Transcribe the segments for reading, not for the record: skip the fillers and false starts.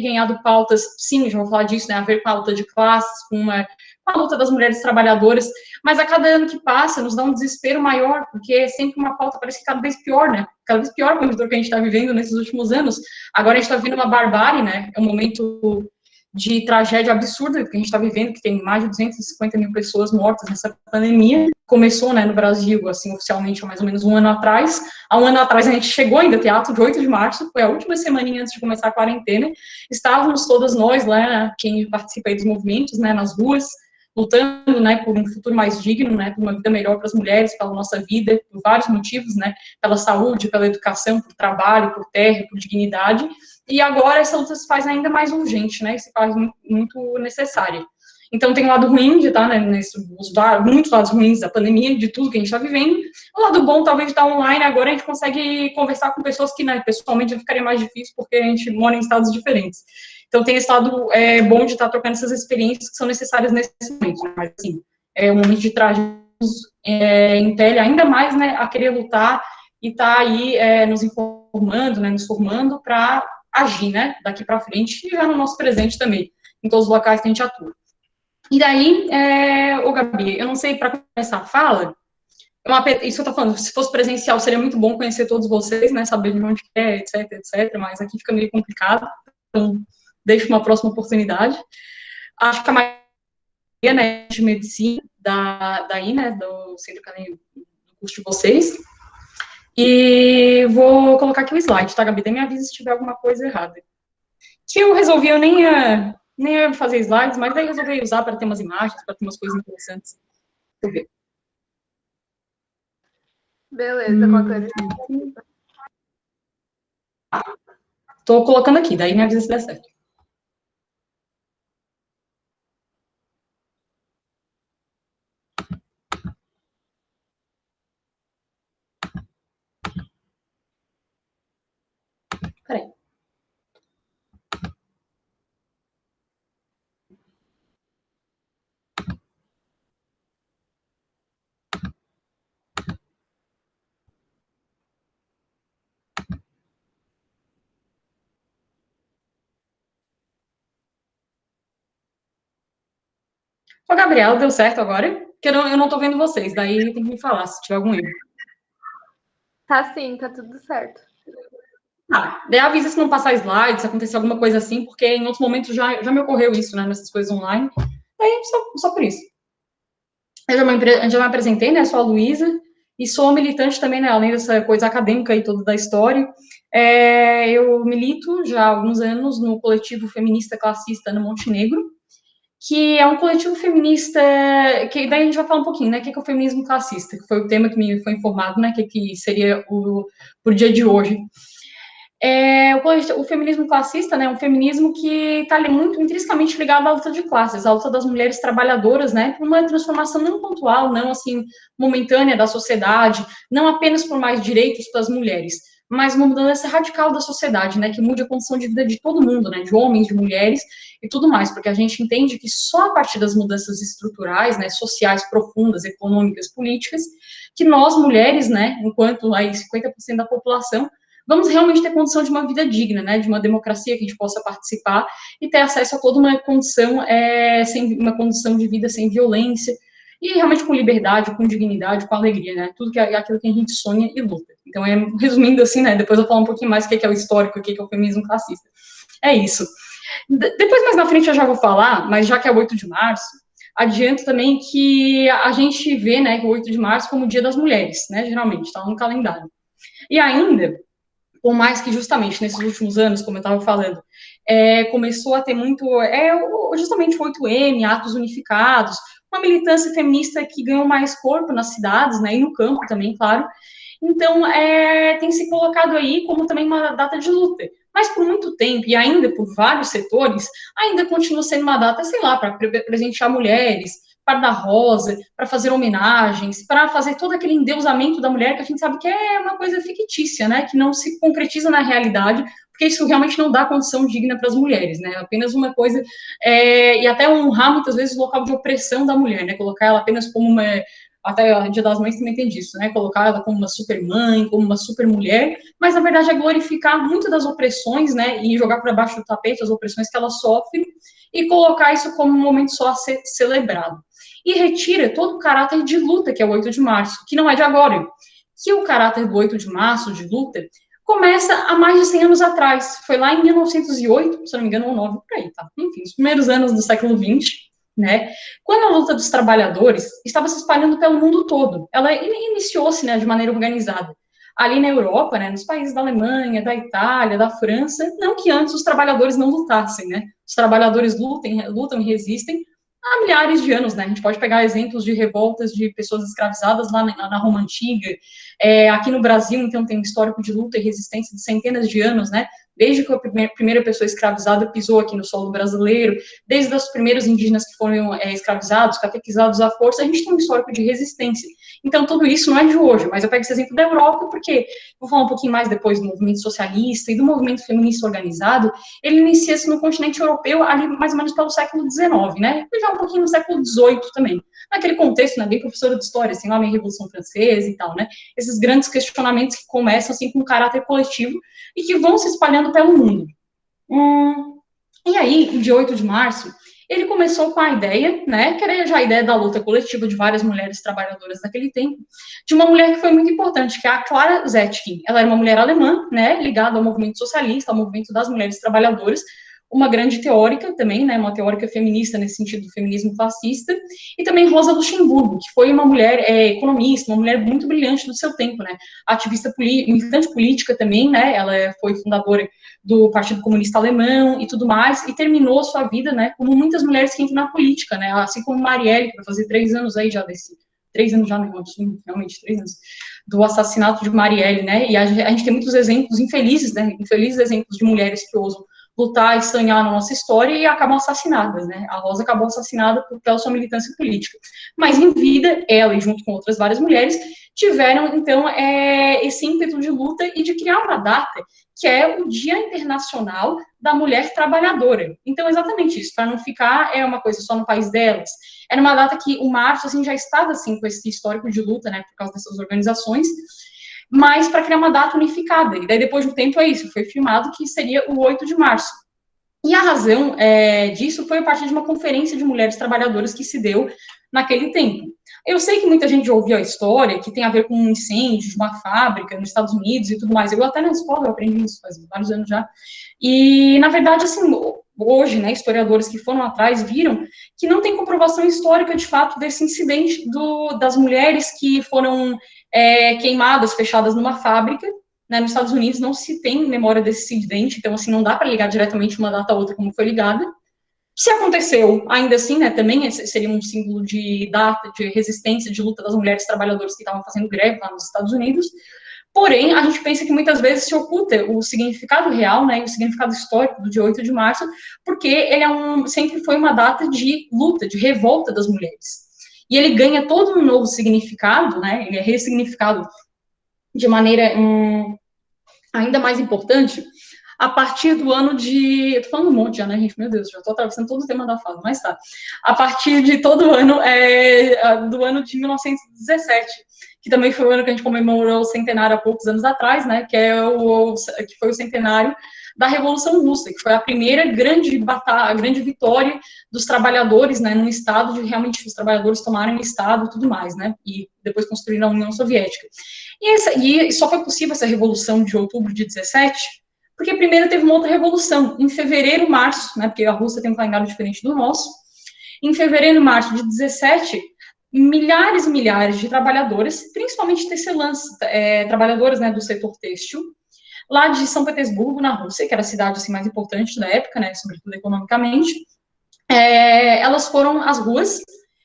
ganhado pautas, sim, já vou falar disso, né, a ver com a luta de classes, com a luta das mulheres trabalhadoras, mas a cada ano que passa nos dá um desespero maior, porque é sempre uma pauta, parece que cada vez pior, né, cada vez pior o conjuntura que a gente está vivendo nesses últimos anos. Agora a gente está vivendo uma barbárie, né, é um momento de tragédia absurda que a gente está vivendo, que tem mais de 250 mil pessoas mortas nessa pandemia. Começou, né, no Brasil, assim, oficialmente, há mais ou menos um ano atrás. Há um ano atrás a gente chegou ainda ao teatro de 8 de março, foi a última semaninha antes de começar a quarentena. Estávamos todas nós lá, quem participa aí dos movimentos, né, nas ruas, lutando, né, por um futuro mais digno, né, por uma vida melhor para as mulheres, pela nossa vida, por vários motivos, né, pela saúde, pela educação, por trabalho, por terra, por dignidade. E agora essa luta se faz ainda mais urgente, né, e se faz muito necessária. Então tem o lado ruim de estar, né, muitos lados ruins da pandemia, de tudo que a gente está vivendo. O lado bom, talvez, de estar online, agora a gente consegue conversar com pessoas que, né, pessoalmente já ficaria mais difícil, porque a gente mora em estados diferentes. Então tem esse lado bom de estar trocando essas experiências que são necessárias nesse momento. Mas, assim, é um momento de tragédia, impele ainda mais, né, a querer lutar e estar aí nos informando, né, nos formando para agir, né, daqui para frente e já no nosso presente também, em todos os locais que a gente atua. E daí, ô Gabi, eu não sei, para começar a fala, isso que eu tô falando, se fosse presencial seria muito bom conhecer todos vocês, né, saber de onde é, etc, etc, mas aqui fica meio complicado, então deixo uma próxima oportunidade. Acho que a maioria, né, de medicina, daí, né, do centro acadêmico do curso de vocês, e vou colocar aqui o slide, tá, Gabi? Daí me avisa se tiver alguma coisa errada. Que eu resolvi, eu nem ia fazer slides, mas daí eu resolvi usar para ter umas imagens, para ter umas coisas interessantes. Deixa eu ver. Beleza, qualquer coisa. Tô colocando aqui, daí me avisa se der certo. Peraí. Ô, Gabriela, deu certo agora? Porque eu não tô vendo vocês, daí tem que me falar se tiver algum erro. Tá sim, tá tudo certo. Daí avisa se não passar slide, se acontecer alguma coisa assim, porque em outros momentos já me ocorreu isso, né, nessas coisas online. Daí, só por isso. Eu já me apresentei, né, sou a Luísa, e sou militante também, né, além dessa coisa acadêmica e toda da história. Eu milito já há alguns anos no coletivo feminista classista no Montenegro, que é um coletivo feminista, que daí a gente vai falar um pouquinho, né, o que é o feminismo classista, que foi o tema que me foi informado, né, que seria por dia de hoje. O feminismo classista, né, é um feminismo que está muito intrinsecamente ligado à luta de classes, à luta das mulheres trabalhadoras, né, por uma transformação não pontual, não assim momentânea da sociedade, não apenas por mais direitos para as mulheres, mas uma mudança radical da sociedade, né, que mude a condição de vida de todo mundo, né, de homens, de mulheres e tudo mais, porque a gente entende que só a partir das mudanças estruturais, né, sociais profundas, econômicas, políticas, que nós mulheres, né, enquanto aí 50% da população vamos realmente ter condição de uma vida digna, né, de uma democracia que a gente possa participar e ter acesso a toda uma condição, uma condição de vida sem violência e realmente com liberdade, com dignidade, com alegria, né, tudo que é aquilo que a gente sonha e luta. Então, resumindo assim, né, depois eu vou falar um pouquinho mais o que é o histórico, o que é o feminismo classista. É isso. Depois, mais na frente, eu já vou falar, mas já que é 8 de março, adianto também que a gente vê, né, o 8 de março como o Dia das Mulheres, né, geralmente, está no calendário. E ainda, por mais que justamente nesses últimos anos, como eu estava falando, começou a ter muito, justamente o 8M, atos unificados, uma militância feminista que ganhou mais corpo nas cidades, né, e no campo também, claro. Então, tem se colocado aí como também uma data de luta. Mas por muito tempo, e ainda por vários setores, ainda continua sendo uma data, sei lá, para presentear mulheres, para dar rosa, para fazer homenagens, para fazer todo aquele endeusamento da mulher, que a gente sabe que é uma coisa fictícia, né, que não se concretiza na realidade, porque isso realmente não dá condição digna para as mulheres, né, apenas uma coisa, e até honrar muitas vezes o local de opressão da mulher, né, colocar ela apenas como até o Dia das Mães também tem disso, né, colocar ela como uma super mãe, como uma super mulher, mas na verdade é glorificar muito das opressões, né, e jogar para baixo do tapete as opressões que ela sofre, e colocar isso como um momento só a ser celebrado. E retira todo o caráter de luta que é o 8 de março, que não é de agora, que o caráter do 8 de março, de luta, começa há mais de 100 anos atrás. Foi lá em 1908, se não me engano, ou 9, por aí, tá? Enfim, os primeiros anos do século XX, né? Quando a luta dos trabalhadores estava se espalhando pelo mundo todo. Ela iniciou-se, né, de maneira organizada. Ali na Europa, né, nos países da Alemanha, da Itália, da França, não que antes os trabalhadores não lutassem, né? Os trabalhadores lutam e resistem há milhares de anos, né? A gente pode pegar exemplos de revoltas de pessoas escravizadas lá na Roma Antiga. Aqui no Brasil, então, tem um histórico de luta e resistência de centenas de anos, né? Desde que a primeira pessoa escravizada pisou aqui no solo brasileiro, desde os primeiros indígenas que foram escravizados, catequizados à força, a gente tem um histórico de resistência. Então, tudo isso não é de hoje, mas eu pego esse exemplo da Europa porque vou falar um pouquinho mais depois do movimento socialista e do movimento feminista organizado. Ele inicia-se no continente europeu ali mais ou menos pelo século XIX, né? E já um pouquinho no século XVIII também. Naquele contexto, né, bem professora de história, assim, lá na Revolução Francesa e tal, né? Esses grandes questionamentos que começam, assim, com um caráter coletivo e que vão se espalhando pelo mundo. E aí, o dia 8 de março, ele começou com a ideia, né, que era já a ideia da luta coletiva de várias mulheres trabalhadoras daquele tempo, de uma mulher que foi muito importante, que é a Clara Zetkin. Ela era uma mulher alemã, né, ligada ao movimento socialista, ao movimento das mulheres trabalhadoras, uma grande teórica também, né, uma teórica feminista nesse sentido do feminismo fascista, e também Rosa Luxemburgo, que foi uma mulher economista, uma mulher muito brilhante do seu tempo, né, ativista militante política também, né, ela foi fundadora do Partido Comunista Alemão e tudo mais, e terminou sua vida, né, como muitas mulheres que entram na política, né, assim como Marielle, que vai fazer 3 anos aí já 3 anos já, né, realmente 3 anos, do assassinato de Marielle, né, e a gente tem muitos exemplos infelizes, né, infelizes exemplos de mulheres que ousam lutar e sonhar na nossa história e acabam assassinadas, né? A Rosa acabou assassinada pela sua militância política. Mas em vida, ela e junto com outras várias mulheres tiveram, então, esse ímpeto de luta e de criar uma data que é o Dia Internacional da Mulher Trabalhadora. Então, exatamente isso, para não ficar uma coisa só no país delas. Era uma data que o março, assim, já estava, assim, com esse histórico de luta, né, por causa dessas organizações, mas para criar uma data unificada. E daí, depois de um tempo, é isso, foi filmado que seria o 8 de março. E a razão disso foi a partir de uma conferência de mulheres trabalhadoras que se deu naquele tempo. Eu sei que muita gente já ouviu a história, que tem a ver com um incêndio de uma fábrica nos Estados Unidos e tudo mais. Eu até na escola eu aprendi isso faz vários anos já. E, na verdade, assim, hoje, né, historiadores que foram atrás viram que não tem comprovação histórica, de fato, desse incidente das mulheres que foram queimadas, fechadas numa fábrica, né, nos Estados Unidos. Não se tem memória desse incidente, então, assim, não dá para ligar diretamente uma data a outra como foi ligada. Se aconteceu, ainda assim, né, também seria um símbolo de data, de resistência, de luta das mulheres trabalhadoras que estavam fazendo greve lá nos Estados Unidos. Porém, a gente pensa que muitas vezes se oculta o significado real, né, o significado histórico do dia 8 de março, porque ele sempre foi uma data de luta, de revolta das mulheres. E ele ganha todo um novo significado, né, ele é ressignificado de maneira ainda mais importante a partir do ano de... Eu tô falando um monte já, né, gente? Meu Deus, já tô atravessando todo o tema da fala, mas tá. A partir de todo o ano, do ano de 1917, que também foi o ano que a gente comemorou o centenário há poucos anos atrás, né, que foi o centenário da Revolução Russa, que foi a primeira grande batalha, a grande vitória dos trabalhadores, né, num estado de realmente os trabalhadores tomarem o estado e tudo mais, né, e depois construíram a União Soviética. E só foi possível essa revolução de outubro de 17, porque primeiro teve uma outra revolução, em fevereiro, março, né, porque a Rússia tem um calendário diferente do nosso, em fevereiro e março de 17, milhares e milhares de trabalhadoras, principalmente tecelãs, trabalhadoras, né, do setor têxtil, lá de São Petersburgo, na Rússia, que era a cidade assim, mais importante da época, né, sobretudo economicamente, elas foram às ruas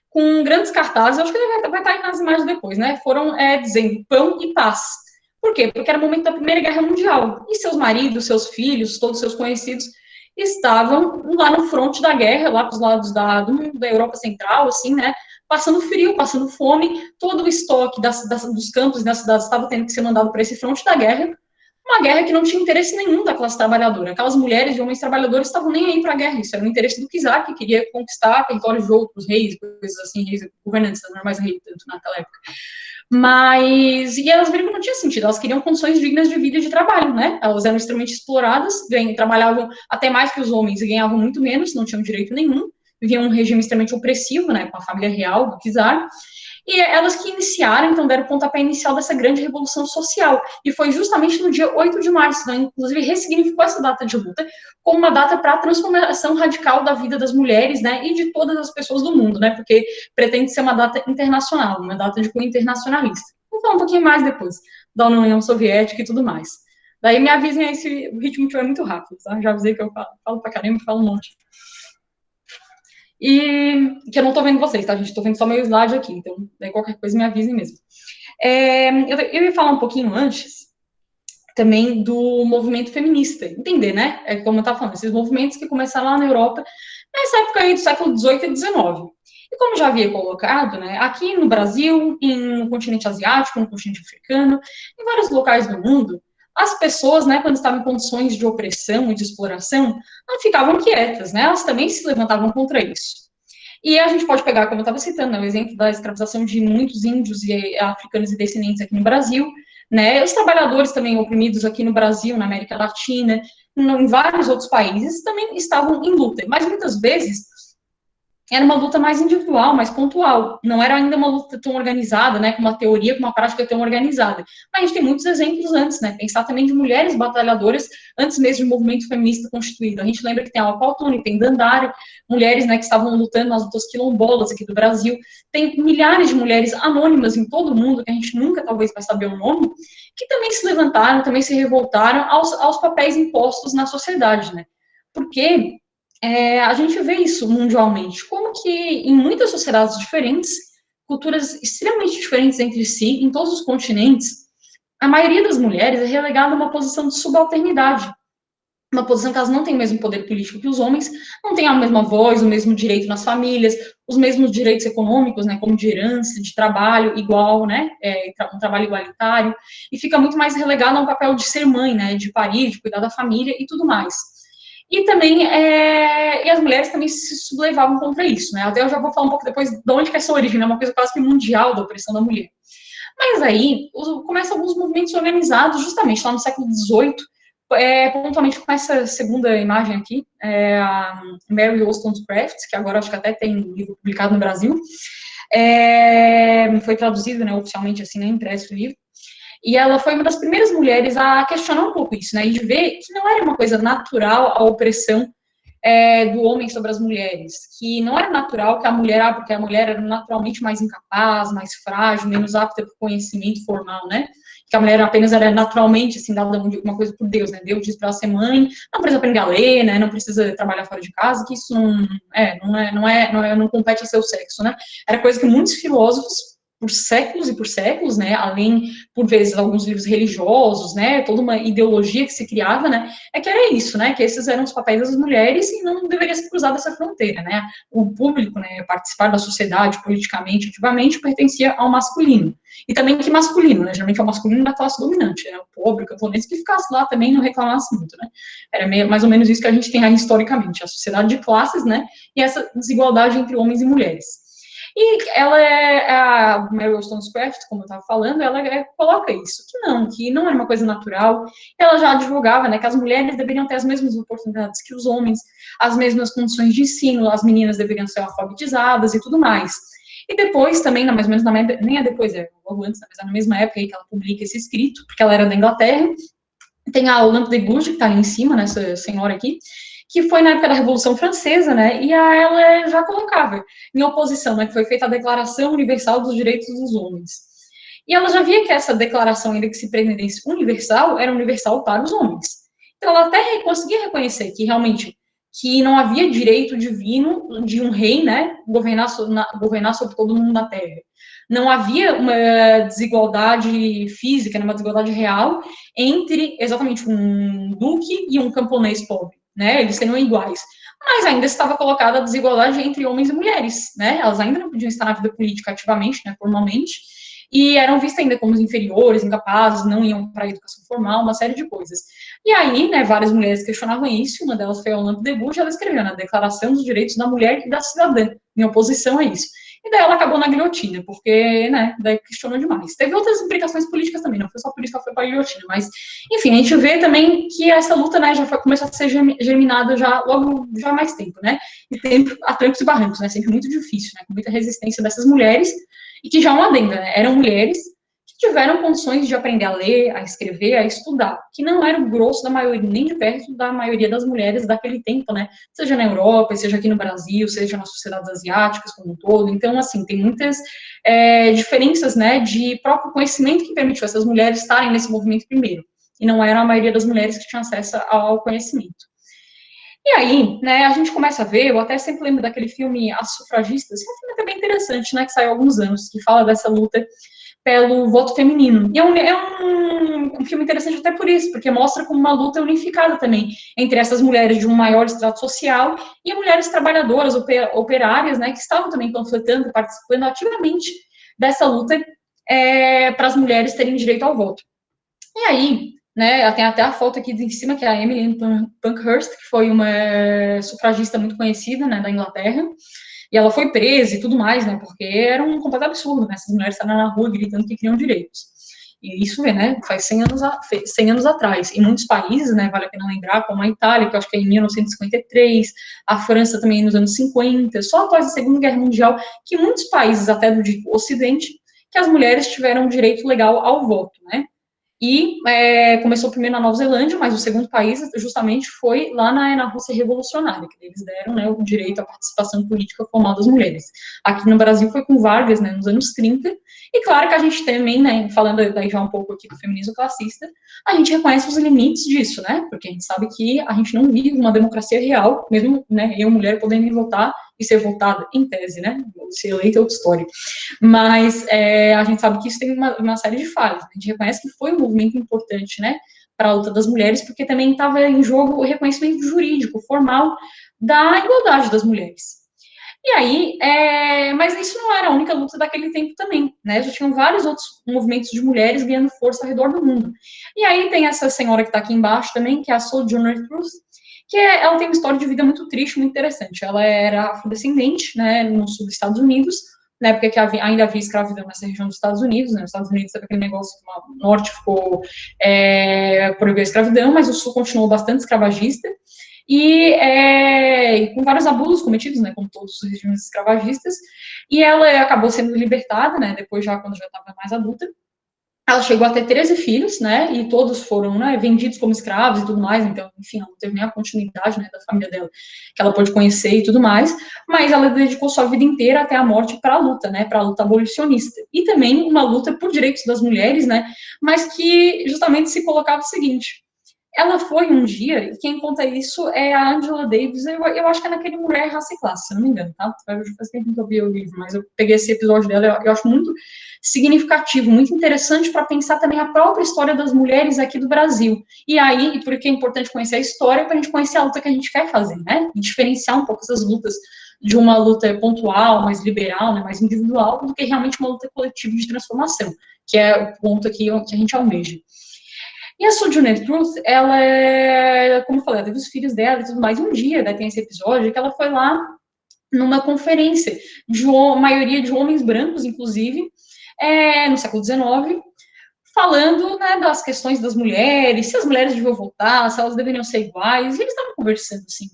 com grandes cartazes, eu acho que vai estar aí nas imagens depois, né, foram dizendo pão e paz. Por quê? Porque era o momento da Primeira Guerra Mundial, e seus maridos, seus filhos, todos seus conhecidos estavam lá no fronte da guerra, lá para os lados da Europa Central, assim, né, passando frio, passando fome, todo o estoque dos campos e das cidades estava tendo que ser mandado para esse fronte da guerra, uma guerra que não tinha interesse nenhum da classe trabalhadora. Aquelas mulheres e homens trabalhadores estavam nem aí para a guerra. Isso era o interesse do czar, que queria conquistar territórios de outros reis, coisas assim, reis governantes, não era mais rei tanto naquela época. Mas, e elas viram que não tinha sentido, elas queriam condições dignas de vida e de trabalho, né? Elas eram extremamente exploradas, trabalhavam até mais que os homens e ganhavam muito menos, não tinham direito nenhum, viviam um regime extremamente opressivo, né? Com a família real do czar. E elas que iniciaram, então, deram o pontapé inicial dessa grande revolução social. E foi justamente no dia 8 de março, né? Inclusive ressignificou essa data de luta como uma data para a transformação radical da vida das mulheres, né? E de todas as pessoas do mundo, né? Porque pretende ser uma data internacional, uma data de cunho internacionalista. Vou falar um pouquinho mais depois da União Soviética e tudo mais. Daí me avisem aí se o ritmo estiver muito rápido, tá? Já avisei que eu falo pra caramba, falo um monte. E que eu não tô vendo vocês, tá, gente? Tô vendo só meu slide aqui, então daí qualquer coisa me avisem mesmo. Eu ia falar um pouquinho antes também do movimento feminista, entender, né? Como eu tava falando, esses movimentos que começaram lá na Europa, nessa época aí do século XVIII e XIX. E como já havia colocado, né, aqui no Brasil, no continente asiático, no continente africano, em vários locais do mundo, as pessoas, né, quando estavam em condições de opressão e de exploração, não ficavam quietas, né? Elas também se levantavam contra isso. E a gente pode pegar, como eu estava citando, né, o exemplo da escravização de muitos índios e africanos e descendentes aqui no Brasil, né, os trabalhadores também oprimidos aqui no Brasil, na América Latina, em vários outros países, também estavam em luta. Mas muitas vezes era uma luta mais individual, mais pontual. Não era ainda uma luta tão organizada, né, com uma teoria, com uma prática tão organizada. Mas a gente tem muitos exemplos antes, né, pensar também de mulheres batalhadoras antes mesmo do movimento feminista constituído. A gente lembra que tem a Alpaltone, tem Dandara, mulheres, né, que estavam lutando nas lutas quilombolas aqui do Brasil. Tem milhares de mulheres anônimas em todo o mundo, que a gente nunca talvez vai saber o nome, que também se levantaram, também se revoltaram aos papéis impostos na sociedade, né. Porque a gente vê isso mundialmente, como que em muitas sociedades diferentes, culturas extremamente diferentes entre si, em todos os continentes, a maioria das mulheres é relegada a uma posição de subalternidade, uma posição que elas não têm o mesmo poder político que os homens, não têm a mesma voz, o mesmo direito nas famílias, os mesmos direitos econômicos, né, como de herança, de trabalho igual, né, um trabalho igualitário, e fica muito mais relegada a um papel de ser mãe, né, de parir, de cuidar da família e tudo mais. E também, e as mulheres também se sublevavam contra isso, né? Até eu já vou falar um pouco depois de onde que é essa origem, é uma coisa quase que mundial da opressão da mulher. Mas aí, começam alguns movimentos organizados, justamente lá no século XVIII, pontualmente com essa segunda imagem aqui, a Mary Wollstonecraft, que agora acho que até tem um livro publicado no Brasil, foi traduzido, né, oficialmente, assim, né, impresso o livro. E ela foi uma das primeiras mulheres a questionar um pouco isso, né? E de ver que não era uma coisa natural a opressão do homem sobre as mulheres, que não era natural que a mulher, porque a mulher era naturalmente mais incapaz, mais frágil, menos apta para o conhecimento formal, né? Que a mulher apenas era naturalmente, assim, dada uma coisa por Deus, né? Deus diz para ela ser mãe, não precisa aprender a ler, né? Não precisa trabalhar fora de casa, que isso não compete ao seu sexo, né? Era coisa que muitos filósofos por séculos e por séculos, né, além, por vezes, alguns livros religiosos, né, toda uma ideologia que se criava, né, que era isso, né, que esses eram os papéis das mulheres e não deveria ser cruzada essa fronteira, né, o público, né, participar da sociedade politicamente, ativamente, pertencia ao masculino, e também que masculino, né, geralmente é o masculino da classe dominante, né, o pobre, o camponês, que ficasse lá também e não reclamasse muito, né, era mais ou menos isso que a gente tem aí historicamente, a sociedade de classes, né, e essa desigualdade entre homens e mulheres. E ela a Mary Wollstonecraft, como eu estava falando, ela coloca isso, que não era uma coisa natural. Ela já advogava, né, que as mulheres deveriam ter as mesmas oportunidades que os homens, as mesmas condições de ensino, as meninas deveriam ser alfabetizadas e tudo mais. E depois também, mais ou menos, nem é depois, logo antes, mas é na mesma época aí que ela publica esse escrito, porque ela era da Inglaterra. Tem a Olympe de Gouges, que está ali em cima, né, essa senhora aqui, que foi na época da Revolução Francesa, né, e ela já colocava em oposição, né, que foi feita a Declaração Universal dos Direitos dos Homens. E ela já via que essa declaração, ainda que se pretendesse universal, era universal para os homens. Então, ela até conseguia reconhecer que, realmente, que não havia direito divino de um rei, né, governar sobre todo mundo na Terra. Não havia uma desigualdade física, uma desigualdade real entre, exatamente, um duque e um camponês pobre, né? Eles seriam iguais. Mas ainda estava colocada a desigualdade entre homens e mulheres, né? Elas ainda não podiam estar na vida política ativamente, né, formalmente, e eram vistas ainda como inferiores, incapazes, não iam para a educação formal, uma série de coisas. E aí, né, várias mulheres questionavam isso, uma delas foi a Olympe de Gouges, ela escreveu na Declaração dos Direitos da Mulher e da Cidadã, em oposição a isso. E daí ela acabou na guilhotina, porque, né, daí questionou demais. Teve outras implicações políticas também, não foi só por isso que ela foi para a guilhotina, mas, enfim, a gente vê também que essa luta, né, já começou a ser germinada já logo, já há mais tempo, né, e tempo a trancos e barrancos, né, sempre muito difícil, né, com muita resistência dessas mulheres, e que já uma adenda, né, eram mulheres que tiveram condições de aprender a ler, a escrever, a estudar, que não era o grosso da maioria, nem de perto da maioria das mulheres daquele tempo, né, seja na Europa, seja aqui no Brasil, seja nas sociedades asiáticas como um todo. Então, assim, tem muitas diferenças, né, de próprio conhecimento que permitiu essas mulheres estarem nesse movimento primeiro, e não era a maioria das mulheres que tinham acesso ao conhecimento. E aí, né, a gente começa a ver, eu até sempre lembro daquele filme As Sufragistas, que é um filme até bem interessante, né, que saiu há alguns anos, que fala dessa luta pelo voto feminino. E é um filme interessante até por isso, porque mostra como uma luta unificada também entre essas mulheres de um maior estrato social e mulheres trabalhadoras, operárias, né, que estavam também panfletando, participando ativamente dessa luta para as mulheres terem direito ao voto. E aí, né, tem até a foto aqui de em cima, que é a Emily Pankhurst, que foi uma sufragista muito conhecida, né, da Inglaterra, e ela foi presa e tudo mais, né, porque era um completo absurdo, né, essas mulheres estavam na rua gritando que queriam direitos. E isso, né, faz 100 anos atrás. Em muitos países, né, vale a pena lembrar, como a Itália, que eu acho que é em 1953, a França também nos anos 50, só após a Segunda Guerra Mundial, que muitos países, até do Ocidente, que as mulheres tiveram direito legal ao voto, né. E começou primeiro na Nova Zelândia, mas o segundo país justamente foi lá na Rússia Revolucionária, que eles deram, né, o direito à participação política formal das mulheres. Aqui no Brasil foi com Vargas, né, nos anos 30, e claro que a gente também, né, falando daí já um pouco aqui do feminismo classista, a gente reconhece os limites disso, né, porque a gente sabe que a gente não vive uma democracia real, mesmo, né, eu, mulher, podendo votar e ser votada, em tese, né, ser eleita é outra história. Mas a gente sabe que isso tem uma série de falhas. A gente reconhece que foi um movimento importante, né, para a luta das mulheres, porque também estava em jogo o reconhecimento jurídico, formal, da igualdade das mulheres. E aí, mas isso não era a única luta daquele tempo também, né? Já tinham vários outros movimentos de mulheres ganhando força ao redor do mundo. E aí tem essa senhora que está aqui embaixo também, que é a Sojourner Truth, que ela tem uma história de vida muito triste, muito interessante. Ela era afrodescendente, né, no sul dos Estados Unidos, na época que ainda havia escravidão nessa região dos Estados Unidos, né, os Estados Unidos teve aquele negócio que o norte ficou proibiu a escravidão, mas o sul continuou bastante escravagista, e com vários abusos cometidos, né, como todos os regimes escravagistas, e ela acabou sendo libertada, né, depois já quando já estava mais adulta. Ela chegou a ter 13 filhos, né, e todos foram, né, vendidos como escravos e tudo mais, então, enfim, ela não teve nem a continuidade, né, da família dela, que ela pôde conhecer e tudo mais, mas ela dedicou sua vida inteira até a morte para a luta, né, para a luta abolicionista, e também uma luta por direitos das mulheres, né, mas que justamente se colocava o seguinte: ela foi um dia, e quem conta isso é a Angela Davis, eu acho que é naquele Mulher, Raça e Classe, se eu não me engano, tá? Faz tempo que eu vi o livro, mas eu peguei esse episódio dela, eu acho muito significativo, muito interessante para pensar também a própria história das mulheres aqui do Brasil. E aí, e por que é importante conhecer a história, para a gente conhecer a luta que a gente quer fazer, né? E diferenciar um pouco essas lutas de uma luta pontual, mais liberal, né, mais individual, do que realmente uma luta coletiva de transformação, que é o ponto aqui que a gente almeja. E a Sojourner Truth, ela, como eu falei, ela teve os filhos dela e tudo mais. Um dia, né, tem esse episódio, que ela foi lá numa conferência de maioria de homens brancos, inclusive, no século XIX, falando, né, das questões das mulheres, se as mulheres deviam votar, se elas deveriam ser iguais, e eles estavam conversando assim.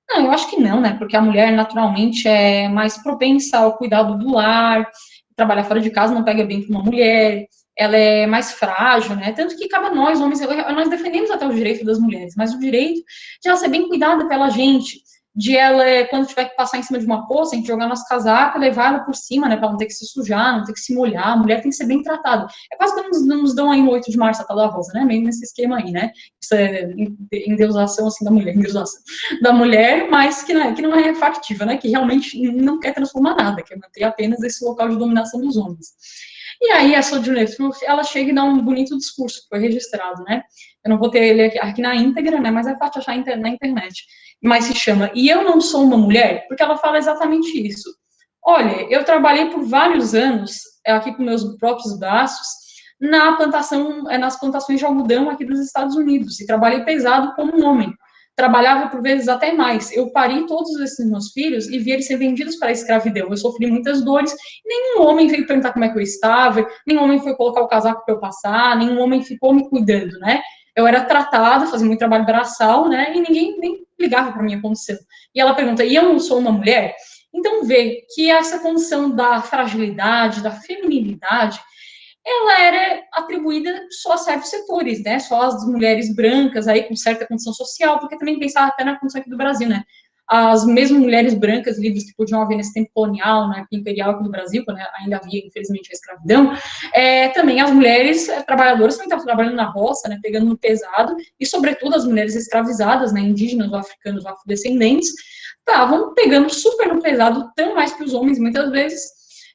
Não, eu acho que não, né, porque a mulher naturalmente é mais propensa ao cuidado do lar, trabalhar fora de casa não pega bem para uma mulher, ela é mais frágil, né, tanto que cabe a nós, homens, nós defendemos até o direito das mulheres, mas o direito de ela ser bem cuidada pela gente, de ela, quando tiver que passar em cima de uma poça, a gente jogar nosso casaco, levar ela por cima, né, para não ter que se sujar, não ter que se molhar, a mulher tem que ser bem tratada. É quase que nos dão aí no 8 de março a tal da rosa, né, meio nesse esquema aí, né, isso é endeusação, assim, da mulher, endeusação da mulher, mas que não é factível, né, que realmente não quer transformar nada, quer manter apenas esse local de dominação dos homens. E aí a Sojourner Truth, ela chega e dá um bonito discurso, que foi registrado, né, eu não vou ter ele aqui na íntegra, né, mas é fácil achar na internet, mas se chama E Eu Não Sou Uma Mulher, porque ela fala exatamente isso. Olha, eu trabalhei por vários anos, aqui com meus próprios braços, nas plantações de algodão aqui dos Estados Unidos, e trabalhei pesado como um homem. Trabalhava por vezes até mais. Eu pari todos esses meus filhos e vi eles serem vendidos para a escravidão. Eu sofri muitas dores. Nenhum homem veio perguntar como é que eu estava, nenhum homem foi colocar o casaco para eu passar, nenhum homem ficou me cuidando, né? Eu era tratada, fazia muito trabalho braçal, né? E ninguém nem ligava para a minha condição. E ela pergunta: e eu não sou uma mulher? Então, vê que essa condição da fragilidade, da feminilidade, ela era atribuída só a certos setores, né? Só as mulheres brancas aí com certa condição social, porque também pensava até na condição aqui do Brasil, né? As mesmas mulheres brancas livres que podiam haver nesse tempo colonial, na época imperial aqui do Brasil, quando ainda havia, infelizmente, a escravidão, também as mulheres trabalhadoras também estavam trabalhando na roça, né, pegando no pesado, e sobretudo as mulheres escravizadas, né, indígenas ou africanos ou afrodescendentes, estavam pegando super no pesado, tão mais que os homens, muitas vezes,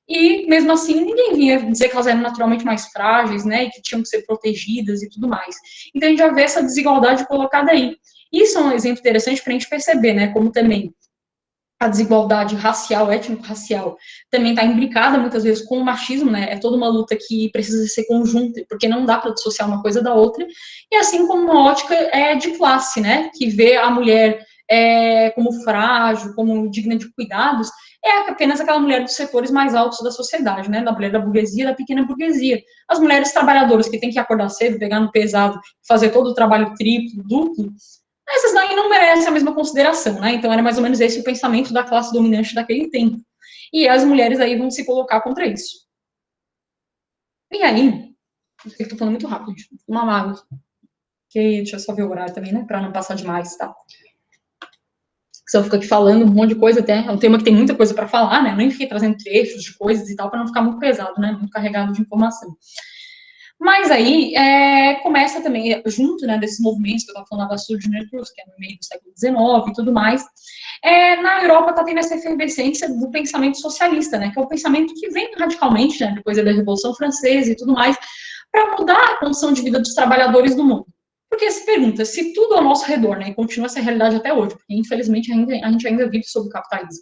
e mesmo assim ninguém vinha dizer que elas eram naturalmente mais frágeis, né, e que tinham que ser protegidas e tudo mais. Então a gente já vê essa desigualdade colocada aí. Isso é um exemplo interessante para a gente perceber, né, como também a desigualdade racial, étnico-racial, também está imbricada muitas vezes com o machismo, né? É toda uma luta que precisa ser conjunta, porque não dá para dissociar uma coisa da outra. E assim como uma ótica de classe, né? Que vê a mulher como frágil, como digna de cuidados, é apenas aquela mulher dos setores mais altos da sociedade, né? Da mulher da burguesia, da pequena burguesia. As mulheres trabalhadoras que têm que acordar cedo, pegar no pesado, fazer todo o trabalho triplo, duplo, essas daí não merecem a mesma consideração, né? Então era mais ou menos esse o pensamento da classe dominante daquele tempo. E as mulheres aí vão se colocar contra isso. E aí, eu tô falando muito rápido, gente. Uma água. Que deixa eu só ver o horário também, né? Pra não passar demais, tá? Se eu fico aqui falando um monte de coisa, até é um tema que tem muita coisa para falar, né? Eu nem fiquei trazendo trechos de coisas e tal, para não ficar muito pesado, né? Muito carregado de informação. Mas aí começa também, junto, né, desses movimentos que eu estava falando da Sojourner Truth, que é no meio do século XIX e tudo mais, na Europa está tendo essa efervescência do pensamento socialista, né, que é o pensamento que vem radicalmente, né, depois da Revolução Francesa e tudo mais, para mudar a condição de vida dos trabalhadores do mundo. Porque se pergunta, se tudo ao nosso redor, né, e continua essa realidade até hoje, porque infelizmente a gente ainda vive sob o capitalismo,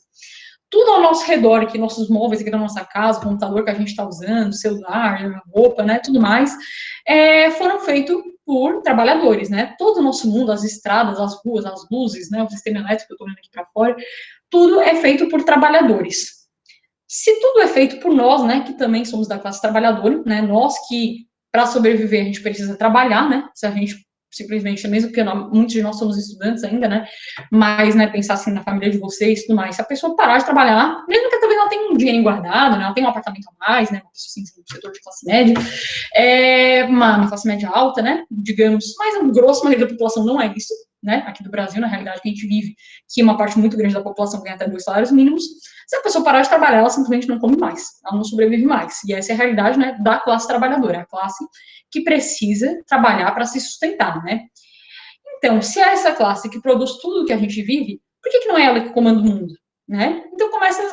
tudo ao nosso redor, aqui, nossos móveis aqui da nossa casa, o computador que a gente está usando, celular, roupa, né, tudo mais, foram feitos por trabalhadores, né? Todo o nosso mundo, as estradas, as ruas, as luzes, né, o sistema elétrico que eu estou vendo aqui para fora, tudo é feito por trabalhadores. Se tudo é feito por nós, né, que também somos da classe trabalhadora, né, nós que, para sobreviver, a gente precisa trabalhar, né, se a gente simplesmente, mesmo que muitos de nós somos estudantes ainda, né, mas, né, pensar assim na família de vocês e tudo mais, se a pessoa parar de trabalhar, mesmo que talvez ela tenha um dinheiro guardado, né, ela tenha um apartamento a mais, né, uma pessoa assim, do setor de classe média, uma classe média alta, né, digamos, mas a grossa maioria da população não é isso, né, aqui do Brasil, na realidade, que a gente vive, que uma parte muito grande da população ganha até 2 salários mínimos, se a pessoa parar de trabalhar, ela simplesmente não come mais, ela não sobrevive mais, e essa é a realidade, né, da classe trabalhadora, a classe que precisa trabalhar para se sustentar, né. Então, se é essa classe que produz tudo que a gente vive, por que não é ela que comanda o mundo, né? Então começa a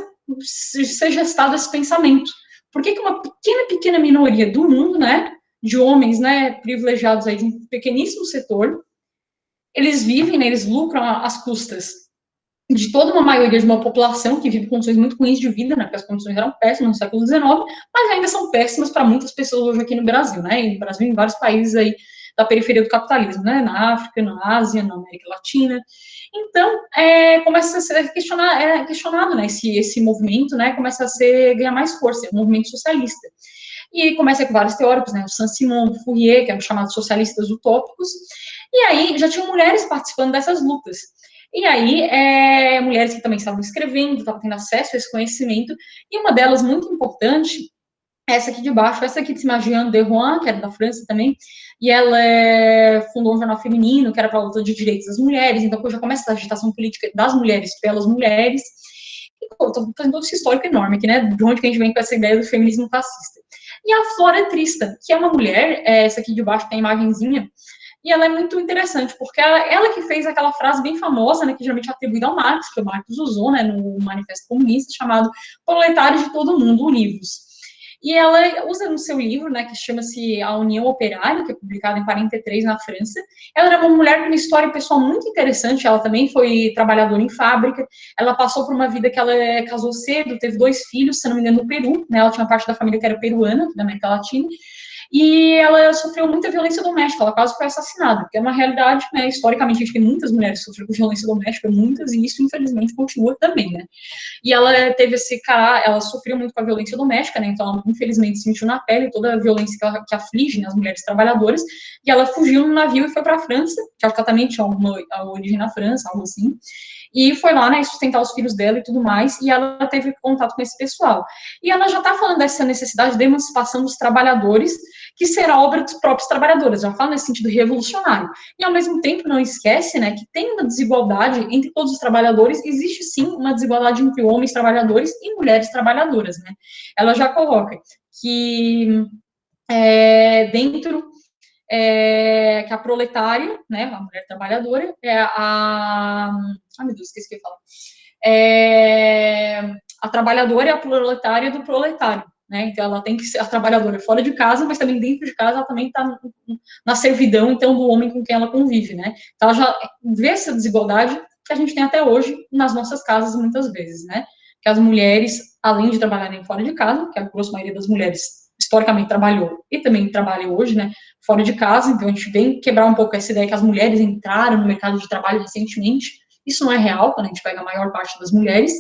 ser gestado esse pensamento. Por que uma pequena minoria do mundo, né, de homens, né, privilegiados aí de um pequeníssimo setor, eles vivem, né, eles lucram às custas de toda uma maioria de uma população que vive condições muito ruins de vida, né, porque as condições eram péssimas no século XIX, mas ainda são péssimas para muitas pessoas hoje aqui no Brasil, né, e no Brasil em vários países aí da periferia do capitalismo, né, na África, na Ásia, na América Latina. Então, começa a ser questionado, né, esse movimento, né, começa a ganhar mais força, é um movimento socialista. E começa com vários teóricos, né, o Saint-Simon, Fourier, que eram chamados socialistas utópicos, e aí já tinham mulheres participando dessas lutas. E aí, mulheres que também estavam escrevendo, estavam tendo acesso a esse conhecimento, e uma delas muito importante, essa aqui de baixo, essa aqui de cima, Jeanne de Rouen, que era da França também, e ela fundou um jornal feminino, que era para a luta de direitos das mulheres, então já começa a agitação política das mulheres pelas mulheres, e estou fazendo todo esse histórico enorme aqui, né, de onde que a gente vem com essa ideia do feminismo fascista. E a Flora Tristan, que é uma mulher, essa aqui de baixo tem a imagenzinha, e ela é muito interessante, porque ela que fez aquela frase bem famosa, né, que geralmente é atribuída ao Marx, que o Marx usou, né, no Manifesto Comunista, chamado Proletários de Todo Mundo, univos. E ela usa no seu livro, né, que chama-se A União Operária, que é publicado em 43 na França. Ela era uma mulher com uma história pessoal muito interessante, ela também foi trabalhadora em fábrica, ela passou por uma vida que ela casou cedo, teve 2 filhos, se não me engano, no Peru, né, ela tinha parte da família que era peruana, da América Latina, e ela sofreu muita violência doméstica, ela quase foi assassinada, que é uma realidade, né, historicamente, a gente tem muitas mulheres que sofreram violência doméstica, muitas, e isso, infelizmente, continua também, né. E ela teve esse cara, ela sofreu muito com a violência doméstica, né, então ela, infelizmente, sentiu na pele toda a violência que aflige, né, as mulheres trabalhadoras, e ela fugiu no navio e foi para a França, que acho que ela também tinha alguma origem na França, algo assim, e foi lá, né, sustentar os filhos dela e tudo mais, e ela teve contato com esse pessoal. E ela já está falando dessa necessidade de emancipação dos trabalhadores, que será obra dos próprios trabalhadores, já fala nesse sentido revolucionário. E, ao mesmo tempo, não esquece, né, que tem uma desigualdade entre todos os trabalhadores, existe, sim, uma desigualdade entre homens trabalhadores e mulheres trabalhadoras, né. Ela já coloca que dentro que a proletária, né, a mulher trabalhadora, é ai, meu Deus, esqueci o que eu ia falar. A trabalhadora é a proletária do proletário, né, então ela tem que ser a trabalhadora fora de casa, mas também dentro de casa ela também está na servidão, então, do homem com quem ela convive, né, então ela já vê essa desigualdade que a gente tem até hoje nas nossas casas, muitas vezes, né, que as mulheres, além de trabalharem fora de casa, que a grossa maioria das mulheres historicamente trabalhou e também trabalha hoje, né, fora de casa, então a gente vem quebrar um pouco essa ideia que as mulheres entraram no mercado de trabalho recentemente, isso não é real, quando a gente pega a maior parte das mulheres,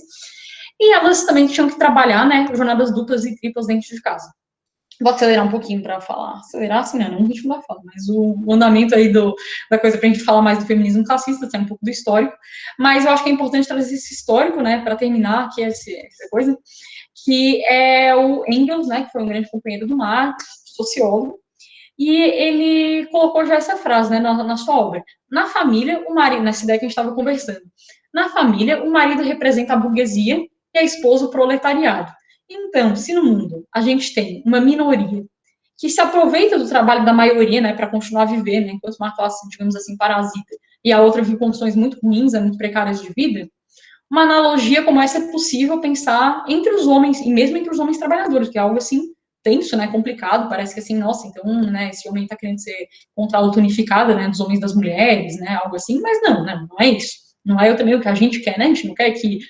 e elas também tinham que trabalhar, né, jornadas duplas e triplas dentro de casa. Vou acelerar um pouquinho para falar, acelerar assim, não no ritmo da fala, mas o andamento aí da coisa para a gente falar mais do feminismo classista, assim, um pouco do histórico, mas eu acho que é importante trazer esse histórico, né, para terminar aqui essa coisa, que é o Engels, né, que foi um grande companheiro do Marx, sociólogo, e ele colocou já essa frase, né, na sua obra. Na família, o marido, nessa ideia que a gente estava conversando, na família, o marido representa a burguesia e a esposa o proletariado. Então, se no mundo a gente tem uma minoria que se aproveita do trabalho da maioria, né, para continuar a viver, né, enquanto uma classe, digamos assim, parasita, e a outra vive condições muito ruins, muito precárias de vida, uma analogia como essa é possível pensar entre os homens, e mesmo entre os homens trabalhadores, que é algo assim tenso, né, complicado, parece que assim, nossa, então, né, esse homem está querendo ser contra a luta unificada, né, dos homens e das mulheres, né, algo assim, mas não, né, não é isso. Não é eu também o que a gente quer, né, a gente não quer que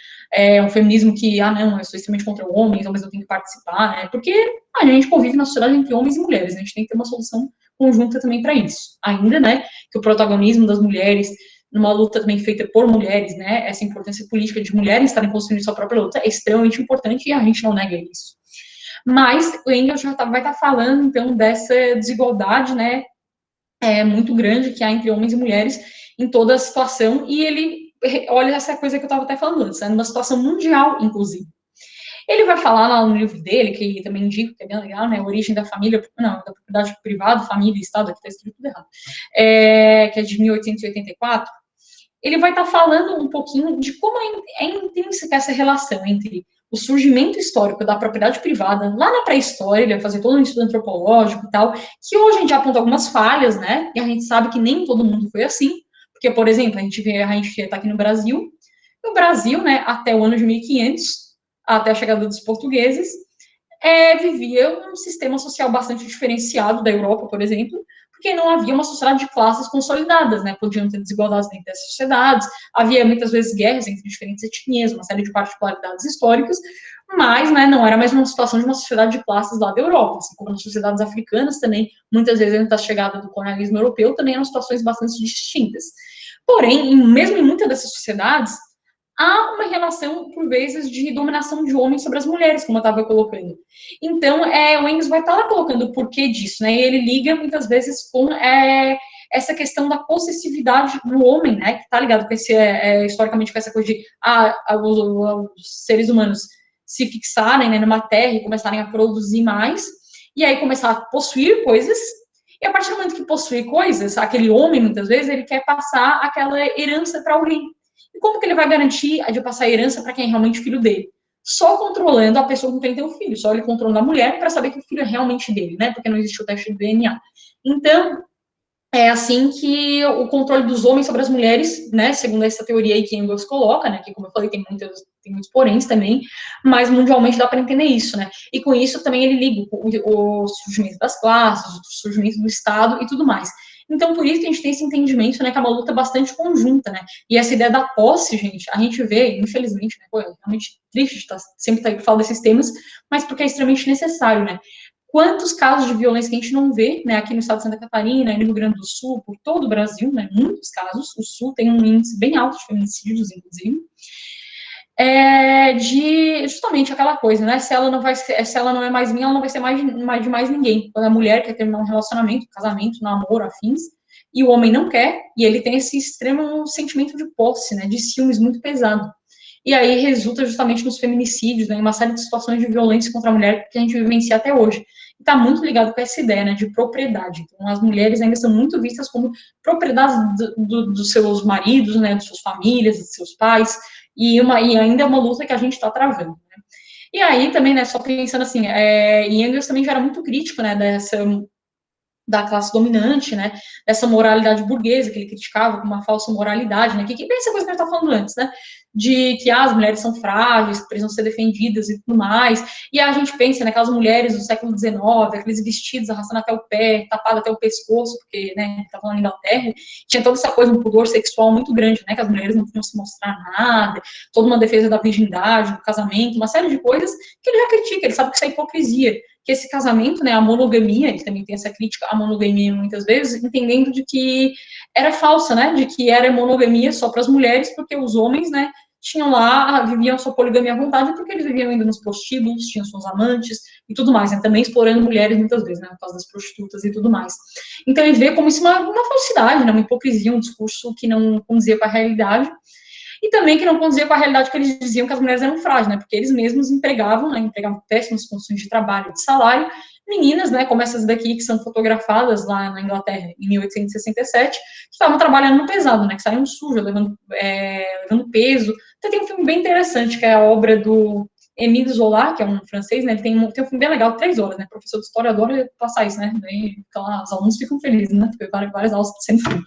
um feminismo que, não, eu sou extremamente contra homens, homens não têm que participar, né, porque a gente convive na sociedade entre homens e mulheres, né, a gente tem que ter uma solução conjunta também para isso. Ainda, né, que o protagonismo das mulheres numa luta também feita por mulheres, né, essa importância política de mulheres estarem construindo sua própria luta é extremamente importante e a gente não nega isso. Mas o Engels já vai estar falando, então, dessa desigualdade, né, muito grande que há entre homens e mulheres em toda a situação, e ele olha essa coisa que eu estava até falando antes, né, numa situação mundial, inclusive. Ele vai falar lá no livro dele, que também indico, que é bem legal, né, Origem da Família, não, da Propriedade Privada, Família e Estado, aqui está escrito tudo errado, que é de 1884, ele vai estar falando um pouquinho de como é intrínseca essa relação entre o surgimento histórico da propriedade privada, lá na pré-história, ele vai fazer todo um estudo antropológico e tal, que hoje a gente aponta algumas falhas, né, e a gente sabe que nem todo mundo foi assim, porque, por exemplo, a gente está aqui no Brasil, né, até o ano de 1500, até a chegada dos portugueses, vivia um sistema social bastante diferenciado da Europa, por exemplo, porque não havia uma sociedade de classes consolidadas, né? Podiam ter desigualdades dentro dessas sociedades, havia muitas vezes guerras entre diferentes etnias, uma série de particularidades históricas, mas, né, não era mais uma situação de uma sociedade de classes lá da Europa, assim como nas sociedades africanas também, muitas vezes antes da chegada do colonialismo europeu, também eram situações bastante distintas. Porém, mesmo em muitas dessas sociedades, há uma relação, por vezes, de dominação de homens sobre as mulheres, como eu estava colocando. Então, o Engels vai estar lá colocando o porquê disso, né? E ele liga, muitas vezes, com essa questão da possessividade do homem, né? Que está ligado com esse, historicamente, com essa coisa de os seres humanos se fixarem, né, numa terra e começarem a produzir mais, e aí começar a possuir coisas, e a partir do momento que possui coisas, aquele homem, muitas vezes, ele quer passar aquela herança para alguém. E como que ele vai garantir de passar a herança para quem é realmente filho dele? Só controlando a pessoa com quem tem o filho, só ele controlando a mulher para saber que o filho é realmente dele, né? Porque não existe o teste do DNA. Então, é assim que o controle dos homens sobre as mulheres, né, segundo essa teoria aí que Engels coloca, né, que como eu falei, tem muitos poréns também, mas mundialmente dá para entender isso, né, e com isso também ele liga o surgimento das classes, o surgimento do Estado e tudo mais. Então, por isso que a gente tem esse entendimento, né, que é uma luta bastante conjunta, né, e essa ideia da posse, gente, a gente vê, infelizmente, né, pô, é realmente triste de estar sempre tá falando desses temas, mas porque é extremamente necessário, né. Quantos casos de violência que a gente não vê, né, aqui no estado de Santa Catarina, no Rio Grande do Sul, por todo o Brasil, né, muitos casos, o Sul tem um índice bem alto de feminicídios, inclusive, de justamente aquela coisa, né, se ela não é mais minha, ela não vai ser mais de mais ninguém. Quando a mulher quer terminar um relacionamento, casamento, namoro, afins, e o homem não quer, e ele tem esse extremo sentimento de posse, né, de ciúmes muito pesado. E aí resulta justamente nos feminicídios, né, em uma série de situações de violência contra a mulher que a gente vivencia até hoje. Está muito ligado com essa ideia, né, de propriedade. Então, as mulheres ainda são muito vistas como propriedade dos seus maridos, né, de suas famílias, de seus pais, e ainda é uma luta que a gente está travando. Né? E aí também, né, só pensando assim, Engels também já era muito crítico, né, da classe dominante, né, dessa moralidade burguesa que ele criticava como uma falsa moralidade, né, que bem essa coisa que a gente estava falando antes, né, de que as mulheres são frágeis, que precisam ser defendidas e tudo mais, e a gente pensa naquelas mulheres do século XIX, aqueles vestidos arrastando até o pé, tapado até o pescoço, porque, né, estava lá na Inglaterra, tinha toda essa coisa, um pudor sexual muito grande, né, que as mulheres não podiam se mostrar nada, toda uma defesa da virgindade, do casamento, uma série de coisas que ele já critica, ele sabe que isso é hipocrisia, que esse casamento, né, a monogamia, ele também tem essa crítica à monogamia muitas vezes, entendendo de que era falsa, né, de que era monogamia só para as mulheres, porque os homens, né, tinham lá, viviam sua poligamia à vontade, porque eles viviam ainda nos prostíbulos, tinham suas amantes e tudo mais, né, também explorando mulheres muitas vezes, né, por causa das prostitutas e tudo mais. Então ele vê como isso uma falsidade, né, uma hipocrisia, um discurso que não condizia com a realidade, e também que não condizia com a realidade que eles diziam que as mulheres eram frágeis, né, porque eles mesmos empregavam, né, empregavam péssimas condições de trabalho e de salário, meninas, né, como essas daqui que são fotografadas lá na Inglaterra em 1867, que estavam trabalhando no pesado, né, que saíam sujas, levando peso. Então tem um filme bem interessante, que é a obra do Émile Zola, que é um francês, né, ele tem um filme bem legal, 3 horas, né, professor de história adora passar isso, né, então os alunos ficam felizes, né, porque várias aulas sendo filme.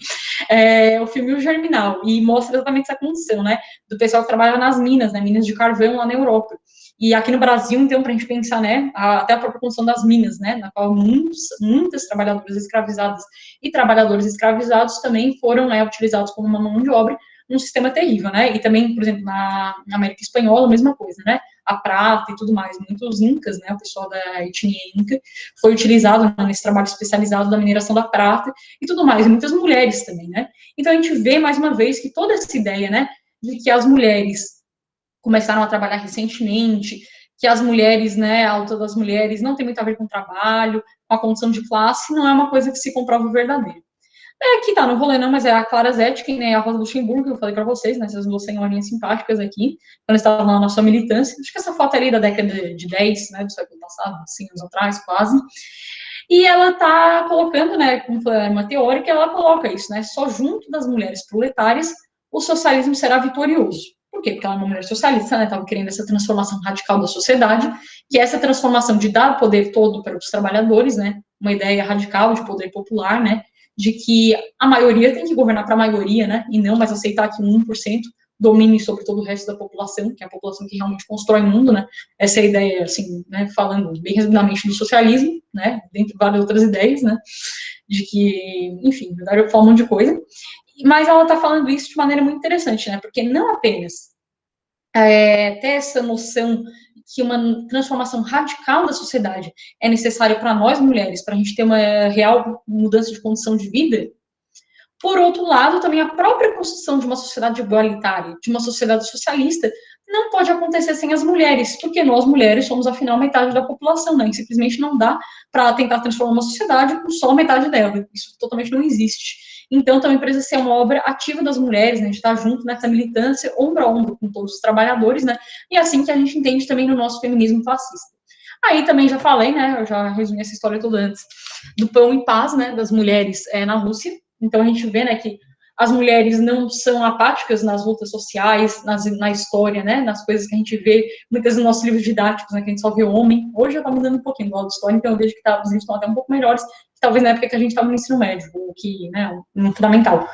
O filme O Germinal, e mostra exatamente essa condição, né, do pessoal que trabalha nas minas, né, minas de carvão lá na Europa. E aqui no Brasil, então, para a gente pensar, né, até a própria construção das minas, né, na qual muitas trabalhadoras escravizadas e trabalhadores escravizados também foram, né, utilizados como uma mão de obra, um sistema terrível, né, e também, por exemplo, na América Espanhola, a mesma coisa, né, a prata e tudo mais, muitos incas, né, o pessoal da etnia inca, foi utilizado nesse trabalho especializado da mineração da prata e tudo mais, e muitas mulheres também, né, então a gente vê, mais uma vez, que toda essa ideia, né, de que as mulheres começaram a trabalhar recentemente, que as mulheres, né, a luta das mulheres não tem muito a ver com trabalho, com a condição de classe, não é uma coisa que se comprova verdadeira. Aqui tá, não vou ler não, mas é a Clara Zetkin, né, a Rosa Luxemburgo, que eu falei para vocês, né, essas duas senhorinhas simpáticas aqui, quando estavam lá na sua militância, acho que essa foto ali da década de 10, né, do século passado, 5 anos atrás, quase, e ela tá colocando, né, como foi uma teórica, ela coloca isso, né, só junto das mulheres proletárias o socialismo será vitorioso. Por quê? Porque ela é uma mulher socialista, né, estava querendo essa transformação radical da sociedade, que é essa transformação de dar o poder todo para os trabalhadores, né, uma ideia radical de poder popular, né, de que a maioria tem que governar para a maioria, né, e não mais aceitar que 1% domine sobre todo o resto da população, que é a população que realmente constrói o mundo, né, essa é a ideia, assim, né, falando bem resumidamente do socialismo, né, dentre várias outras ideias, né, de que, enfim, vai falar um monte de coisa, mas ela está falando isso de maneira muito interessante, né, porque não apenas ter essa noção que uma transformação radical da sociedade é necessária para nós mulheres, para a gente ter uma real mudança de condição de vida, por outro lado, também a própria construção de uma sociedade igualitária, de uma sociedade socialista, não pode acontecer sem as mulheres, porque nós, mulheres, somos, afinal, metade da população, né? E simplesmente não dá para tentar transformar uma sociedade com só metade dela. Isso totalmente não existe. Então, também precisa ser uma obra ativa das mulheres, né? De estar junto nessa militância, ombro a ombro com todos os trabalhadores, né? E é assim que a gente entende também no nosso feminismo fascista. Aí também já falei, né? Eu já resumi essa história toda antes, do pão e paz, né? Das mulheres na Rússia. Então, a gente vê, né, que as mulheres não são apáticas nas lutas sociais, na história, né, nas coisas que a gente vê, muitas dos nossos livros didáticos, né, que a gente só vê homem. Hoje já está mudando um pouquinho do lado da história, então eu vejo que os livros estão até um pouco melhores, está talvez na época que a gente estava no ensino médio, ou que, né, no fundamental.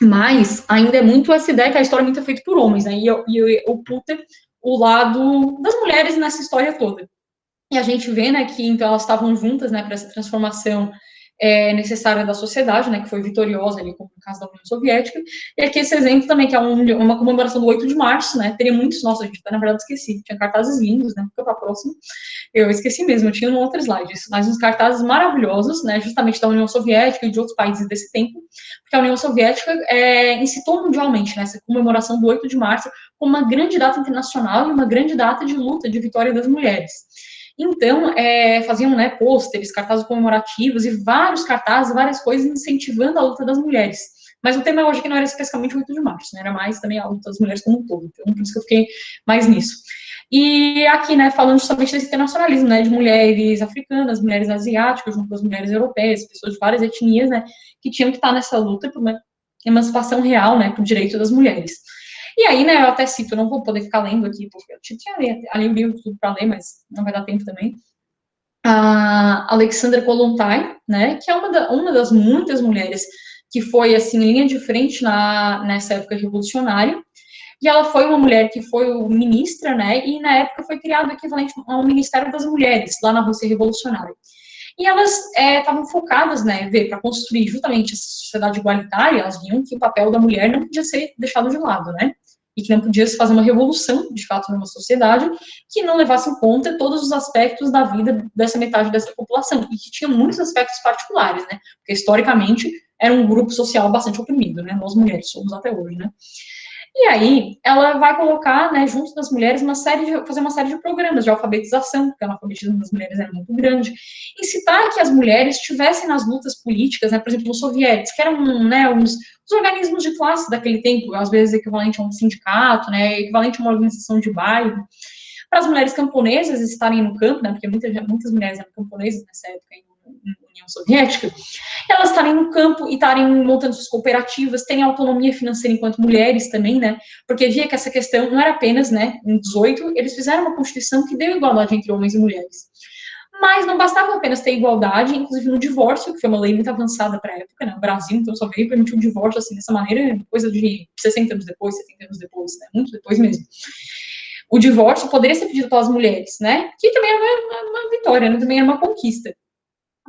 Mas ainda é muito essa ideia que a história é muito feita por homens, né, e oculta o lado das mulheres nessa história toda. E a gente vê, né, que então elas estavam juntas, né, para essa transformação necessária da sociedade, né, que foi vitoriosa ali, como no caso da União Soviética, e aqui esse exemplo também, que é uma comemoração do 8 de março, né, teria muitos, nossa, a gente, na verdade, esqueci, tinha cartazes lindos, né, fica para a próxima, eu esqueci mesmo, eu tinha um outro slide, mas uns cartazes maravilhosos, né, justamente da União Soviética e de outros países desse tempo, porque a União Soviética incitou mundialmente, né, essa comemoração do 8 de março como uma grande data internacional e uma grande data de luta, de vitória das mulheres. Então, faziam, né, pôsteres, cartazes comemorativos e vários cartazes, várias coisas incentivando a luta das mulheres. Mas o tema hoje que não era especificamente o 8 de março, né, era mais também a luta das mulheres como um todo. Então, por isso que eu fiquei mais nisso. E aqui, né, falando justamente desse internacionalismo, né, de mulheres africanas, mulheres asiáticas, junto com as mulheres europeias, pessoas de várias etnias, né, que tinham que estar nessa luta por uma emancipação real, né, por direito das mulheres. E aí, né, eu até cito, eu não vou poder ficar lendo aqui, porque eu tinha ali o livro tudo para ler, mas não vai dar tempo também. A Alexandra Kollontai, né, que é uma das muitas mulheres que foi, assim, linha de frente nessa época revolucionária, e ela foi uma mulher que foi ministra, né, e na época foi criado o equivalente ao Ministério das Mulheres, lá na Rússia Revolucionária. E elas estavam focadas, né, para construir justamente essa sociedade igualitária, elas viam que o papel da mulher não podia ser deixado de lado, né, e que não podia se fazer uma revolução, de fato, numa sociedade que não levasse em conta todos os aspectos da vida dessa metade dessa população, e que tinha muitos aspectos particulares, né, porque historicamente era um grupo social bastante oprimido, né, nós mulheres somos até hoje, né. E aí, ela vai colocar, né, junto das mulheres, fazer uma série de programas de alfabetização, porque o alfabetismo das mulheres era muito grande, incitar que as mulheres estivessem nas lutas políticas, né, por exemplo, os soviéticos, que eram, né, os organismos de classe daquele tempo, às vezes equivalente a um sindicato, né, equivalente a uma organização de bairro, para as mulheres camponesas estarem no campo, né, porque muitas mulheres eram camponesas nessa época na União Soviética, elas estarem no campo e estarem montando suas cooperativas, terem autonomia financeira enquanto mulheres também, né, porque via que essa questão não era apenas, né, em 18, eles fizeram uma constituição que deu igualdade entre homens e mulheres. Mas não bastava apenas ter igualdade, inclusive no divórcio, que foi uma lei muito avançada para a época, né, no Brasil, então só veio permitir o divórcio, assim, dessa maneira, coisa de 60 anos depois, 70 anos depois, né, muito depois mesmo. O divórcio poderia ser pedido pelas mulheres, né, que também era uma vitória, né, também era uma conquista.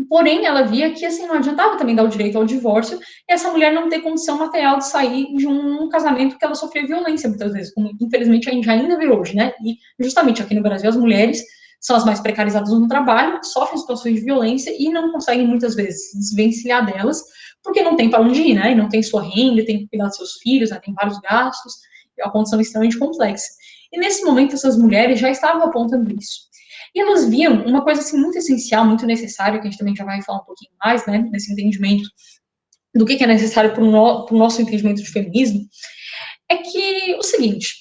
Porém, ela via que, assim, não adiantava também dar o direito ao divórcio e essa mulher não ter condição material de sair de um casamento que ela sofria violência, muitas vezes, como, infelizmente, a gente ainda vê hoje, né? E, justamente, aqui no Brasil, as mulheres são as mais precarizadas no trabalho, sofrem situações de violência e não conseguem, muitas vezes, desvencilhar delas, porque não tem para onde ir, né? E não tem sua renda, tem que cuidar dos seus filhos, né? Tem vários gastos, é uma condição extremamente complexa. E, nesse momento, essas mulheres já estavam apontando isso. E elas viam uma coisa assim muito essencial, muito necessária, que a gente também já vai falar um pouquinho mais, né, nesse entendimento do que é necessário para o nosso entendimento de feminismo, é que o seguinte,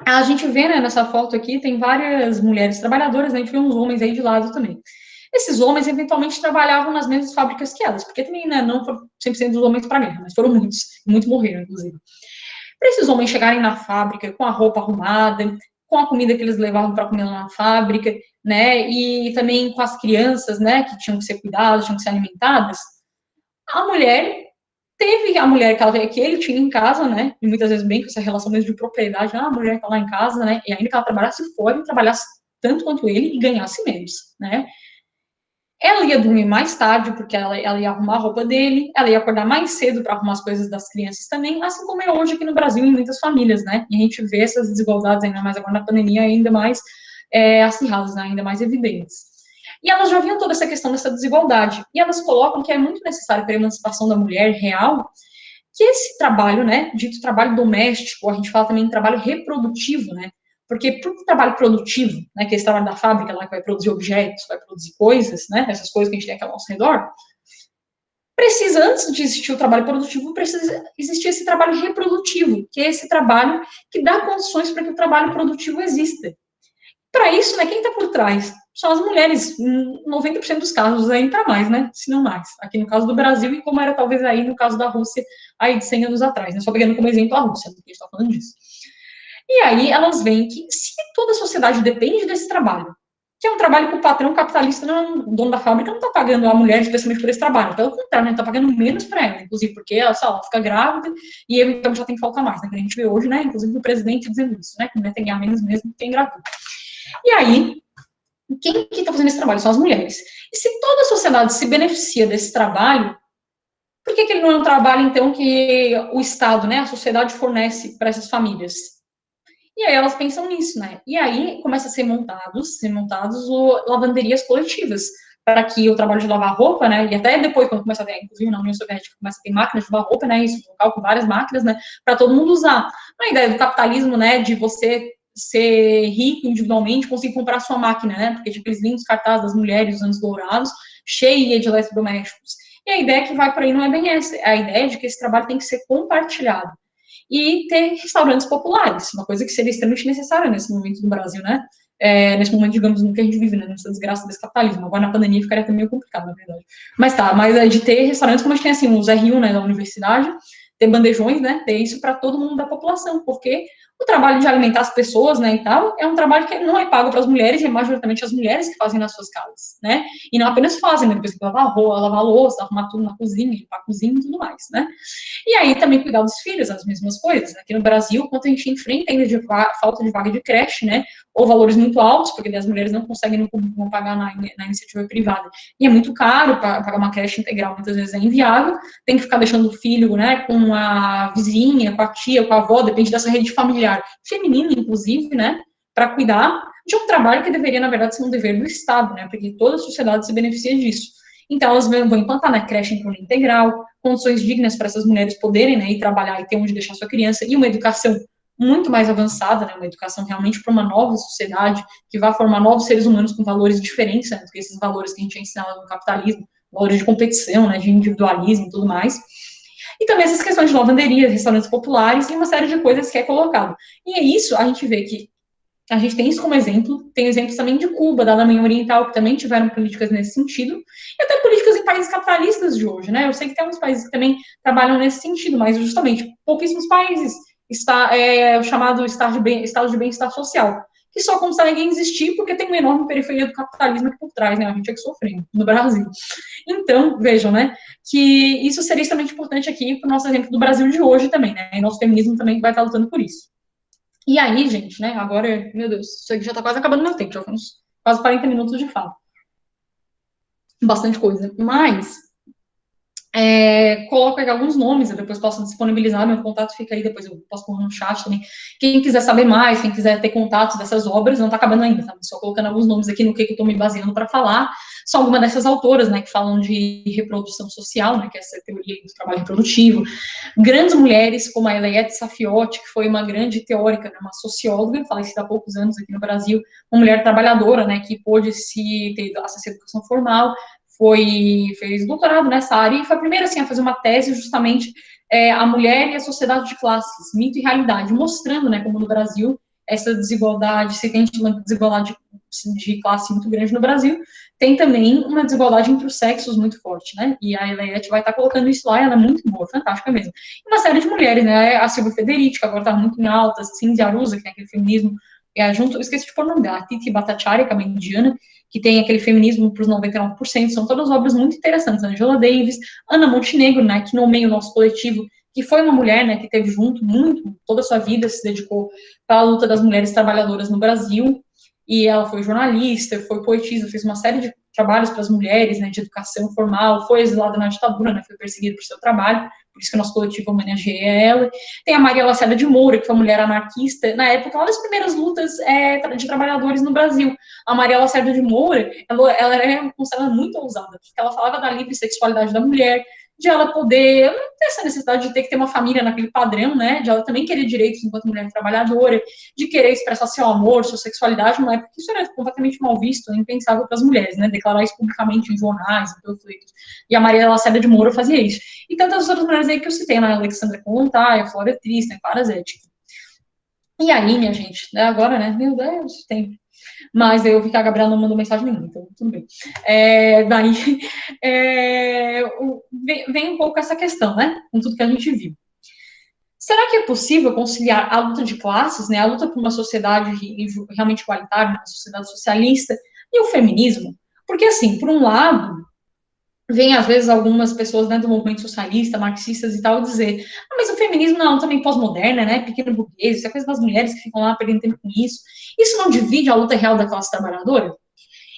a gente vê, né, nessa foto aqui, tem várias mulheres trabalhadoras, né, a gente vê uns homens aí de lado também. Esses homens, eventualmente, trabalhavam nas mesmas fábricas que elas, porque também, né, não foram 100% dos homens para a guerra, mas foram muitos morreram, inclusive. Para esses homens chegarem na fábrica com a roupa arrumada, com a comida que eles levavam para comer lá na fábrica, né, e também com as crianças, né, que tinham que ser cuidadas, tinham que ser alimentadas, a mulher teve a mulher que ele tinha em casa, né, e muitas vezes bem com essa relação mesmo de propriedade, a mulher está lá em casa, né, e ainda que ela trabalhasse fora e trabalhasse tanto quanto ele e ganhasse menos, né. Ela ia dormir mais tarde, porque ela ia arrumar a roupa dele, ela ia acordar mais cedo para arrumar as coisas das crianças também, assim como é hoje aqui no Brasil em muitas famílias, né? E a gente vê essas desigualdades ainda mais agora na pandemia, ainda mais acirradas, né? Ainda mais evidentes. E elas já viam toda essa questão dessa desigualdade. E elas colocam que é muito necessário para a emancipação da mulher real que esse trabalho, né, dito trabalho doméstico, a gente fala também em trabalho reprodutivo, né? Porque para o trabalho produtivo, né, que é esse trabalho da fábrica lá, que vai produzir objetos, vai produzir coisas, né, essas coisas que a gente tem aqui ao nosso redor, precisa, antes de existir o trabalho produtivo, precisa existir esse trabalho reprodutivo, que é esse trabalho que dá condições para que o trabalho produtivo exista. Para isso, né, quem está por trás? São as mulheres, em 90% dos casos, ainda mais, né, se não mais. Aqui no caso do Brasil, e como era talvez aí no caso da Rússia, aí de 100 anos atrás, né, só pegando como exemplo a Rússia, porque a gente está falando disso. E aí elas veem que se toda a sociedade depende desse trabalho, que é um trabalho que o patrão capitalista, não, o dono da fábrica, não está pagando a mulher especialmente por esse trabalho. Pelo contrário, né, está pagando menos para ela, inclusive, porque ela, sei lá, ela fica grávida e ele, então, já tem que faltar mais, né? Que a gente vê hoje, né? Inclusive o presidente dizendo isso, né? Que a mulher tem que ganhar menos mesmo que tem grávida. E aí, quem que está fazendo esse trabalho? São as mulheres. E se toda a sociedade se beneficia desse trabalho, por que ele não é um trabalho, então, que o Estado, né, a sociedade fornece para essas famílias? E aí elas pensam nisso, né? E aí começa a ser montados lavanderias coletivas, para que o trabalho de lavar roupa, né, e até depois, quando começa a ter, inclusive na União Soviética, começa a ter máquinas de lavar roupa, né, isso, um local com várias máquinas, né, para todo mundo usar. A ideia do capitalismo, né, de você ser rico individualmente, conseguir comprar sua máquina, né, porque tinha aqueles lindos cartazes das mulheres dos anos dourados, cheia de eletrodomésticos. E a ideia que vai por aí não é bem essa, é a ideia de que esse trabalho tem que ser compartilhado e ter restaurantes populares, uma coisa que seria extremamente necessária nesse momento no Brasil, né? Nesse momento, digamos, no que a gente vive, né? Nessa desgraça desse capitalismo. Agora, na pandemia, ficaria até meio complicado, na verdade. Mas tá, mas é de ter restaurantes como a gente tem, assim, os R1, né, da universidade, ter bandejões, né? Ter isso para todo mundo da população, porque o trabalho de alimentar as pessoas, né, e tal, é um trabalho que não é pago para as mulheres, e é majoritariamente as mulheres que fazem nas suas casas, né? E não apenas fazem, né? Depois que lavar louça, arrumar tudo na cozinha, limpar a cozinha e tudo mais, né? E aí também cuidar dos filhos, as mesmas coisas. Aqui no Brasil, quanto a gente enfrenta ainda de falta de vaga de creche, né? Ou valores muito altos, porque as mulheres não conseguem não pagar na iniciativa privada. E é muito caro pagar uma creche integral, muitas vezes é inviável. Tem que ficar deixando o filho, né, com a vizinha, com a tia, com a avó, depende dessa rede familiar feminina, inclusive, né? Para cuidar de um trabalho que deveria, na verdade, ser um dever do Estado, né? Porque toda a sociedade se beneficia disso. Então, elas vão implantar na creche em turno integral, condições dignas para essas mulheres poderem, né, ir trabalhar e ter onde deixar sua criança, e uma educação muito mais avançada, né, uma educação realmente para uma nova sociedade, que vai formar novos seres humanos com valores diferentes, né, do que esses valores que a gente é ensinado no capitalismo, valores de competição, né, de individualismo e tudo mais. E também essas questões de lavanderia, restaurantes populares e uma série de coisas que é colocado. E é isso, a gente vê que a gente tem isso como exemplo, tem exemplos também de Cuba, da Alemanha Oriental, que também tiveram políticas nesse sentido, e até políticas em países capitalistas de hoje, né? Eu sei que tem alguns países que também trabalham nesse sentido, mas justamente pouquíssimos países está o chamado estado de bem-estar social, que só conseguem existir porque tem uma enorme periferia do capitalismo aqui por trás, né? A gente é que sofrendo no Brasil. Então, vejam, né, que isso seria extremamente importante aqui para o nosso exemplo do Brasil de hoje também, né? E nosso feminismo também vai estar lutando por isso. E aí, gente, né, agora, meu Deus, isso aqui já tá quase acabando meu tempo, já foi uns quase 40 minutos de fala. Bastante coisa. Mas, coloco aqui alguns nomes, eu depois posso disponibilizar, meu contato fica aí, depois eu posso pôr no chat também. Quem quiser saber mais, quem quiser ter contatos dessas obras, não tá acabando ainda, tá? Só colocando alguns nomes aqui no que eu tô me baseando para falar. São algumas dessas autoras, né, que falam de reprodução social, né, que é essa teoria do trabalho reprodutivo. Grandes mulheres, como a Eliette Safiotti, que foi uma grande teórica, né, uma socióloga, falecida há poucos anos aqui no Brasil, uma mulher trabalhadora, né, que pôde ter acesso à educação formal, fez doutorado nessa área e foi a primeira, assim, a fazer uma tese justamente a mulher e a sociedade de classes, mito e realidade, mostrando, né, como no Brasil essa desigualdade, se tem uma desigualdade de classe muito grande no Brasil, tem também uma desigualdade entre os sexos muito forte, né, e a Eliette vai estar colocando isso lá, ela é muito boa, fantástica mesmo. E uma série de mulheres, né, a Silvia Federici, que agora está muito em alta, Cindy Arusa, que tem aquele feminismo, junto, eu esqueci de pôr o nome dela, a Titi Bhattacharya, que é uma indiana, que tem aquele feminismo para os 99%, são todas obras muito interessantes, Angela Davis, Ana Montenegro, né, que nomeia o nosso coletivo, que foi uma mulher, né, que teve junto muito, toda a sua vida se dedicou para a luta das mulheres trabalhadoras no Brasil, e ela foi jornalista, foi poetisa, fez uma série de trabalhos para as mulheres, né, de educação formal, foi exilada na ditadura, né, foi perseguida por seu trabalho, por isso que o nosso coletivo homenageia ela. Tem a Maria Lacerda de Moura, que foi uma mulher anarquista, na época, uma das primeiras lutas de trabalhadores no Brasil. A Maria Lacerda de Moura, ela era considerada muito ousada, porque ela falava da livre sexualidade da mulher, de ela poder não ter essa necessidade de ter que ter uma família naquele padrão, né, de ela também querer direitos enquanto mulher trabalhadora, de querer expressar seu amor, sua sexualidade, numa época que isso era completamente mal visto, impensável para as mulheres, né, declarar isso publicamente em jornais, em panfletos. E a Maria Lacerda de Moura fazia isso. E tantas outras mulheres aí que eu citei, né, a Alexandra Kollontai, a Flora Tristan, Clara Zetkin. E aí, minha gente, né, agora, né, meu Deus, tem. Mas eu vi que a Gabriela não mandou mensagem nenhuma, então tudo bem. Daí, vem um pouco essa questão, né, com tudo que a gente viu. Será que é possível conciliar a luta de classes, né, a luta por uma sociedade realmente igualitária, uma sociedade socialista, E o feminismo? Porque, assim, por um lado, vem, às vezes, algumas pessoas dentro do movimento socialista, marxistas e tal, dizer, mas o feminismo não, também pós-moderna, né, pequeno burguês, isso é coisa das mulheres que ficam lá perdendo tempo com isso. Isso não divide a luta real da classe trabalhadora?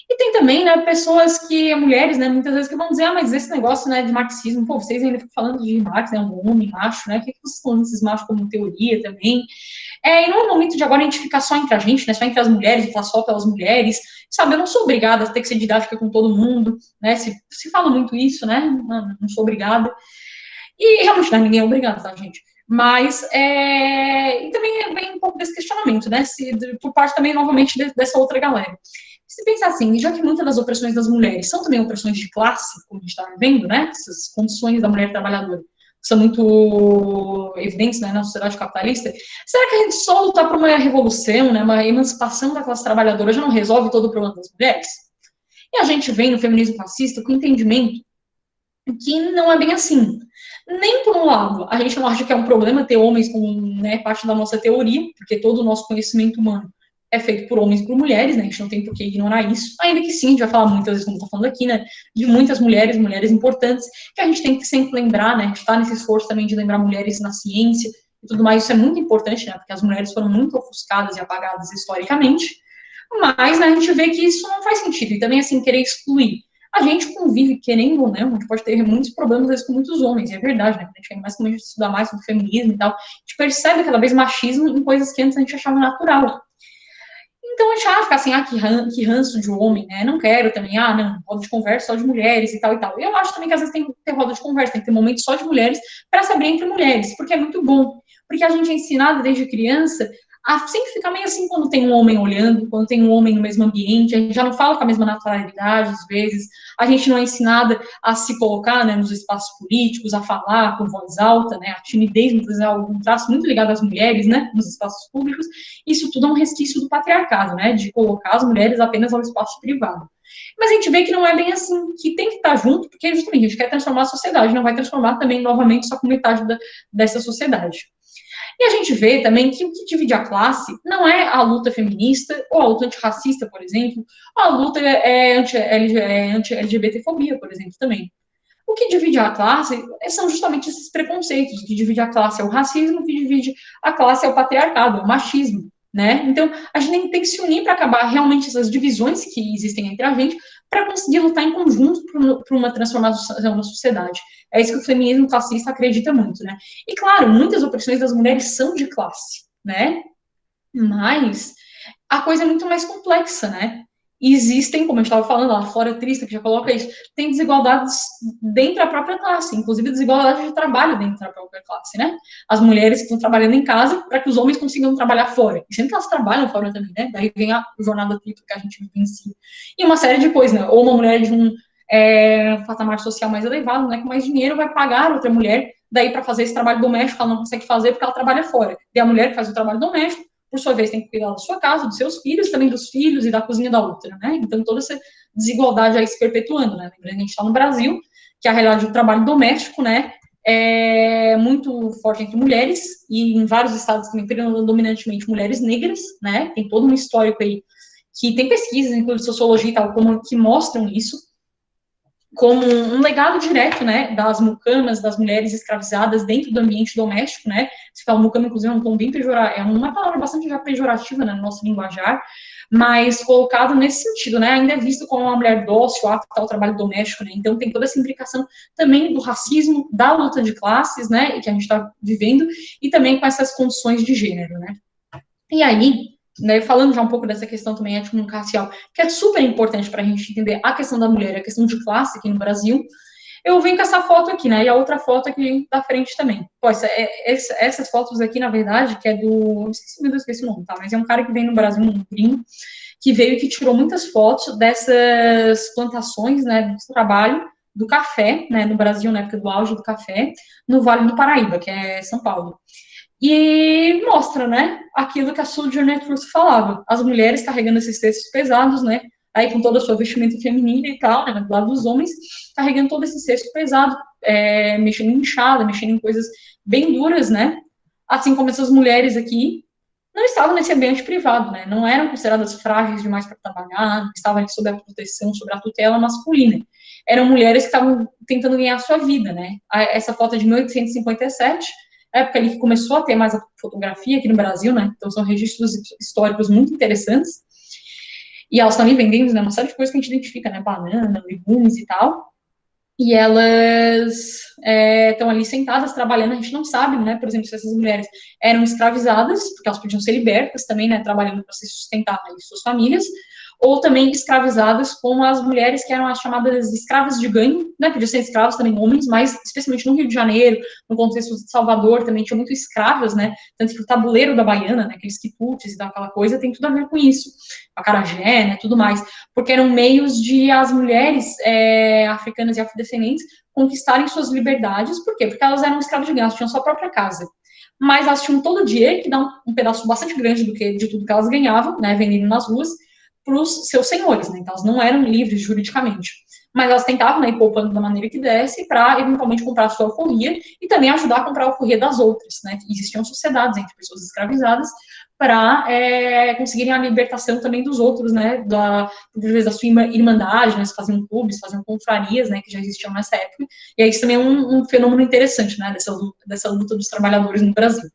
E tem também, né, pessoas que, mulheres, né, muitas vezes que vão dizer, mas esse negócio, né, de marxismo, pô, vocês ainda ficam falando de Marx, né, um homem macho, né, o que vocês estão usando esses machos como teoria também? E não é um momento de agora a gente ficar só entre a gente, né, só entre as mulheres, falar só pelas mulheres, sabe, eu não sou obrigada a ter que ser didática com todo mundo, né, se fala muito isso, né, não sou obrigada, e realmente não é ninguém é obrigado, tá, gente? Mas, e também vem um pouco desse questionamento, né, por parte também, novamente, dessa outra galera. Se pensar assim, já que muitas das opressões das mulheres são também opressões de classe, como a gente está vendo, né, essas condições da mulher trabalhadora, que são muito evidentes, né, na sociedade capitalista, será que a gente só lutar por uma revolução, né, uma emancipação da classe trabalhadora já não resolve todo o problema das mulheres? E a gente vem no feminismo fascista com o entendimento que não é bem assim. Nem por um lado, a gente não acha que é um problema ter homens como, né, parte da nossa teoria, porque todo o nosso conhecimento humano é feito por homens e por mulheres, né, a gente não tem por que ignorar isso, ainda que sim, a gente vai falar muitas vezes, como estou falando aqui, né, de muitas mulheres, mulheres importantes, que a gente tem que sempre lembrar, né, a gente está nesse esforço também de lembrar mulheres na ciência e tudo mais, isso é muito importante, né, porque as mulheres foram muito ofuscadas e apagadas historicamente, mas, né, a gente vê que isso não faz sentido, e também, assim, querer excluir. A gente convive, querendo ou não, a gente pode ter muitos problemas, às vezes, com muitos homens, e é verdade, né, a gente mais que a gente estudar mais sobre feminismo e tal, a gente percebe cada vez machismo em coisas que antes a gente achava natural. Então, a gente fica assim, que ranço de homem, né, não quero também, não, roda de conversa só de mulheres e tal e tal. E eu acho também que, às vezes, tem que ter roda de conversa, tem que ter momentos só de mulheres, para se abrir entre mulheres, porque é muito bom. Porque a gente é ensinado desde criança a sempre ficar meio assim quando tem um homem olhando, quando tem um homem no mesmo ambiente, a gente já não fala com a mesma naturalidade, às vezes, a gente não é ensinada a se colocar, né, nos espaços políticos, a falar com voz alta, né, a timidez, muitas vezes, é algum traço muito ligado às mulheres, né, nos espaços públicos, isso tudo é um resquício do patriarcado, né, de colocar as mulheres apenas ao espaço privado. Mas a gente vê que não é bem assim, que tem que estar junto, porque justamente a gente quer transformar a sociedade, não vai transformar também novamente só com metade dessa sociedade. E a gente vê também que o que divide a classe não é a luta feminista, ou a luta antirracista, por exemplo, ou a luta anti-LGBTfobia, por exemplo, também. O que divide a classe são justamente esses preconceitos. O que divide a classe é o racismo, o que divide a classe é o patriarcado, é o machismo, né? Então, a gente tem que se unir para acabar realmente essas divisões que existem entre a gente, para conseguir lutar em conjunto por uma transformação da sociedade. É isso que o feminismo classista acredita muito, né? E, claro, muitas opressões das mulheres são de classe, né? Mas a coisa é muito mais complexa, né? E existem, como eu estava falando, lá fora triste, que já coloca isso, tem desigualdades dentro da própria classe, inclusive desigualdade de trabalho dentro da própria classe, né? As mulheres que estão trabalhando em casa para que os homens consigam trabalhar fora. E sempre que elas trabalham fora também, né? Daí vem a jornada tripla que a gente vivencia. E uma série de coisas, né? Ou uma mulher de um patamar social mais elevado, né? Com mais dinheiro, vai pagar outra mulher daí para fazer esse trabalho doméstico, ela não consegue fazer porque ela trabalha fora. E a mulher que faz o trabalho doméstico, por sua vez, tem que cuidar da sua casa, dos seus filhos, também dos filhos e da cozinha da outra, né? Então, toda essa desigualdade aí se perpetuando, né? Lembrando que a gente está no Brasil, que a realidade do trabalho doméstico, né, é muito forte entre mulheres, e em vários estados também, predominantemente mulheres negras, né? Tem todo um histórico aí, que tem pesquisas, inclusive de sociologia e tal, como, que mostram isso, como um legado direto, né, das mucamas, das mulheres escravizadas dentro do ambiente doméstico, né, se fala mucama, inclusive, é um tom bem pejorativo, é uma palavra bastante já pejorativa, né, no nosso linguajar, mas colocado nesse sentido, né, ainda é visto como uma mulher dócil, apta ao trabalho doméstico, né, então tem toda essa implicação também do racismo, da luta de classes, né, que a gente está vivendo, e também com essas condições de gênero, né. E aí, né, falando já um pouco dessa questão também étnico-racial, que é super importante para a gente entender a questão da mulher, a questão de classe aqui no Brasil, eu venho com essa foto aqui, né, e a outra foto aqui da frente também. Pô, essas fotos aqui, na verdade, que é do... Não esqueci o nome, tá? Mas é um cara que vem no Brasil, um gringo, que veio e que tirou muitas fotos dessas plantações, né, do trabalho do café, né, no Brasil, na época do auge do café, no Vale do Paraíba, que é São Paulo. E mostra, né, aquilo que a Sojourner Truth falava, as mulheres carregando esses textos pesados, né, aí com toda a sua vestimenta feminina e tal, né, do lado dos homens, carregando todo esse texto pesado, mexendo em enxada, mexendo em coisas bem duras, né, assim como essas mulheres aqui, não estavam nesse ambiente privado, né? Não eram consideradas frágeis demais para trabalhar, não estavam sob a proteção, sob a tutela masculina. Eram mulheres que estavam tentando ganhar a sua vida, né? Essa foto é de 1857, época ali que começou a ter mais a fotografia aqui no Brasil, né? Então são registros históricos muito interessantes. E elas estão ali vendendo, né, uma série de coisas que a gente identifica, né? Banana, legumes e tal. E elas estão ali sentadas, trabalhando, a gente não sabe, né, por exemplo, se essas mulheres eram escravizadas, porque elas podiam ser libertas também, né, trabalhando para se sustentar e suas famílias, ou também escravizadas como as mulheres que eram as chamadas escravas de ganho, né, podiam ser escravos também homens, mas especialmente no Rio de Janeiro, no contexto de Salvador, também tinha muito escravas, né, tanto que o tabuleiro da baiana, né, aqueles quitutes e daquela coisa, tem tudo a ver com isso, acarajé, né, tudo mais, porque eram meios de as mulheres africanas e afrodescendentes conquistarem suas liberdades, por quê? Porque elas eram escravas de ganho, elas tinham sua própria casa, mas elas tinham todo o direito, que dá um pedaço bastante grande de tudo que elas ganhavam, né, vendendo nas ruas, para os seus senhores, né? Então elas não eram livres juridicamente, mas elas tentavam, né, ir poupando da maneira que desse para eventualmente comprar a sua alforria e também ajudar a comprar a alforria das outras, né? Existiam sociedades entre pessoas escravizadas para conseguirem a libertação também dos outros, né? Da sua irmandade, né? Faziam clubes, faziam confrarias, né? Que já existiam nessa época. E aí isso também é um fenômeno interessante, né? Dessa luta dos trabalhadores no Brasil.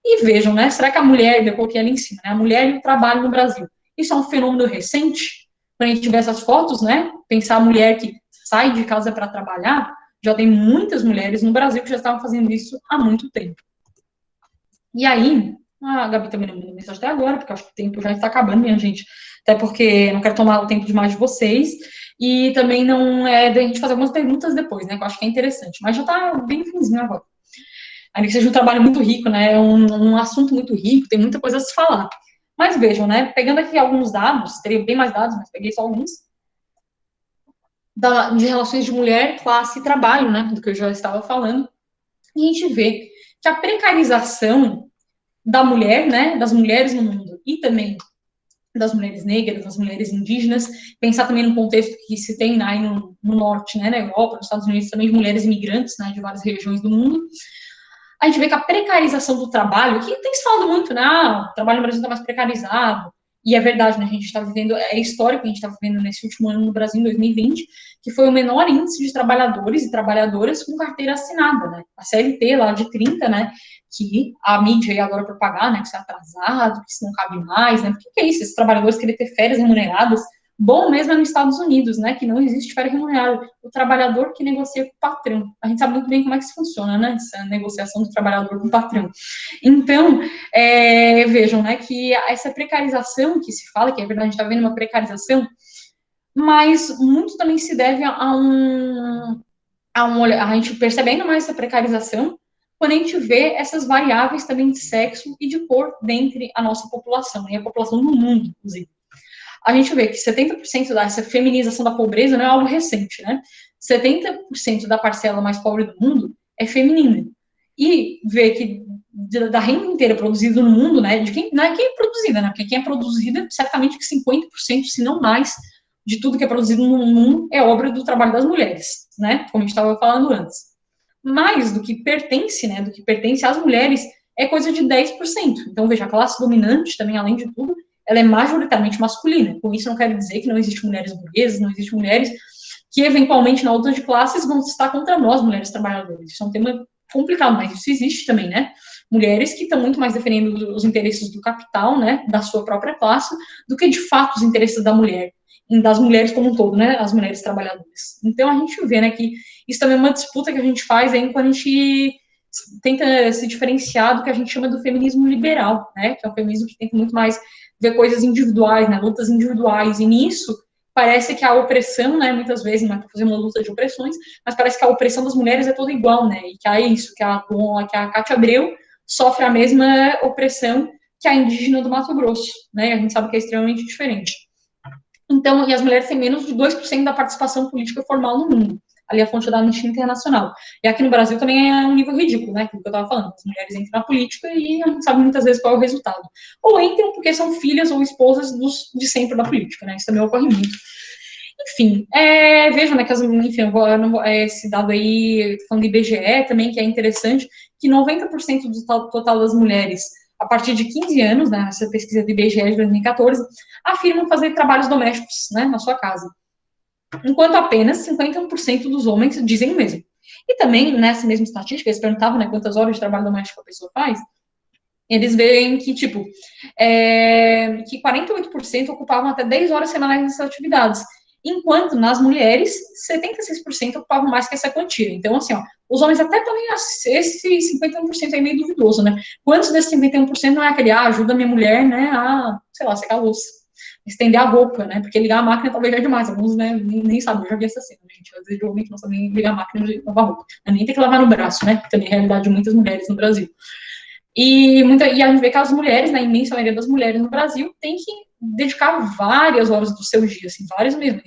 E vejam, né? Será que a mulher, eu coloquei ali em cima, né? A mulher e o trabalho no Brasil. Isso é um fenômeno recente? Quando a gente vê essas fotos, né? Pensar a mulher que sai de casa para trabalhar, já tem muitas mulheres no Brasil que já estavam fazendo isso há muito tempo. E aí, a Gabi também não me mandou mensagem até agora, porque eu acho que o tempo já está acabando, minha gente. Até porque eu não quero tomar o tempo demais de vocês. E também não é da gente fazer algumas perguntas depois, né? Que eu acho que é interessante. Mas já está bem finzinho agora. Ainda que seja um trabalho muito rico, né? É um assunto muito rico, tem muita coisa a se falar. Mas vejam, né? Pegando aqui alguns dados, teria bem mais dados, mas peguei só alguns, de relações de mulher, classe e trabalho, né? Do que eu já estava falando. E a gente vê que a precarização da mulher, né? Das mulheres no mundo e também das mulheres negras, das mulheres indígenas, pensar também no contexto que se tem né, no norte, né, na Europa, nos Estados Unidos, também de mulheres imigrantes, né, de várias regiões do mundo, a gente vê que a precarização do trabalho, que tem se falado muito, né? O trabalho no Brasil está mais precarizado. E é verdade, né? A gente está vivendo, é histórico que a gente está vivendo nesse último ano no Brasil, em 2020, que foi o menor índice de trabalhadores e trabalhadoras com carteira assinada, né? A CLT lá de 30, né? Que a mídia aí agora propagar, né? Que isso é atrasado, que isso não cabe mais, né? Por que é isso? Esses trabalhadores querem ter férias remuneradas. Bom mesmo é nos Estados Unidos, né, que não existe férias remunerada. O trabalhador que negocia com o patrão. A gente sabe muito bem como é que isso funciona, né, essa negociação do trabalhador com o patrão. Então, vejam, né, que essa precarização que se fala, que é verdade, a gente está vendo uma precarização, mas muito também se deve a gente percebendo mais essa precarização quando a gente vê essas variáveis também de sexo e de cor dentre a nossa população, e a população do mundo, inclusive. A gente vê que 70% dessa feminização da pobreza não é algo recente, né? 70% da parcela mais pobre do mundo é feminina. E vê que da renda inteira produzida no mundo, né, de quem não é quem é produzida, né? Porque quem é produzida, certamente que 50%, se não mais, de tudo que é produzido no mundo é obra do trabalho das mulheres, né? Como a gente estava falando antes. Mais do que pertence, né, do que pertence às mulheres, é coisa de 10%. Então, veja, a classe dominante também, além de tudo, ela é majoritariamente masculina. Com isso, não quero dizer que não existe mulheres burguesas, não existe mulheres que, eventualmente, na luta de classes, vão estar contra nós, mulheres trabalhadoras. Isso é um tema complicado, mas isso existe também, né? Mulheres que estão muito mais defendendo os interesses do capital, né, da sua própria classe, do que, de fato, os interesses da mulher, das mulheres como um todo, né, as mulheres trabalhadoras. Então, a gente vê, né, que isso também é uma disputa que a gente faz aí quando a gente tenta se diferenciar do que a gente chama do feminismo liberal, né, que é um feminismo que tenta muito mais ver coisas individuais, né, lutas individuais, e nisso parece que a opressão, né, muitas vezes, não é para fazer uma luta de opressões, mas parece que a opressão das mulheres é toda igual, né, e que é isso, que a Cátia Abreu sofre a mesma opressão que a indígena do Mato Grosso, né, e a gente sabe que é extremamente diferente. Então, e as mulheres têm menos de 2% da participação política formal no mundo. Ali a fonte da Anistia Internacional. E aqui no Brasil também é um nível ridículo, né? Aquilo que eu estava falando. As mulheres entram na política e a gente sabe muitas vezes qual é o resultado. Ou entram porque são filhas ou esposas de sempre da política, né? Isso também ocorre muito. Enfim, vejam, né, que enfim, esse dado aí, falando de IBGE também, que é interessante, que 90% do total das mulheres a partir de 15 anos, né, essa pesquisa do IBGE de 2014, afirmam fazer trabalhos domésticos, né, na sua casa, enquanto apenas 51% dos homens dizem o mesmo. E também, nessa mesma estatística, eles perguntavam, né, quantas horas de trabalho doméstico a pessoa faz, eles veem que, tipo, que 48% ocupavam até 10 horas semanais nessas atividades, enquanto nas mulheres, 76% ocupavam mais que essa quantia. Então, assim, ó, os homens até também, esse 51% é meio duvidoso, né? Quantos desses 51% não é aquele, ajuda minha mulher, né, a, sei lá, secar a louça, estender a roupa, né, porque ligar a máquina talvez já é demais, alguns, né, nem sabem, eu já vi essa cena, gente, às vezes eu homem que não sabe nem ligar a máquina de lavar roupa, nem tem que lavar no braço, né, que também é a realidade de muitas mulheres no Brasil. E a gente vê que as mulheres, na imensa maioria das mulheres no Brasil, tem que dedicar várias horas do seu dia, assim, várias mesmo,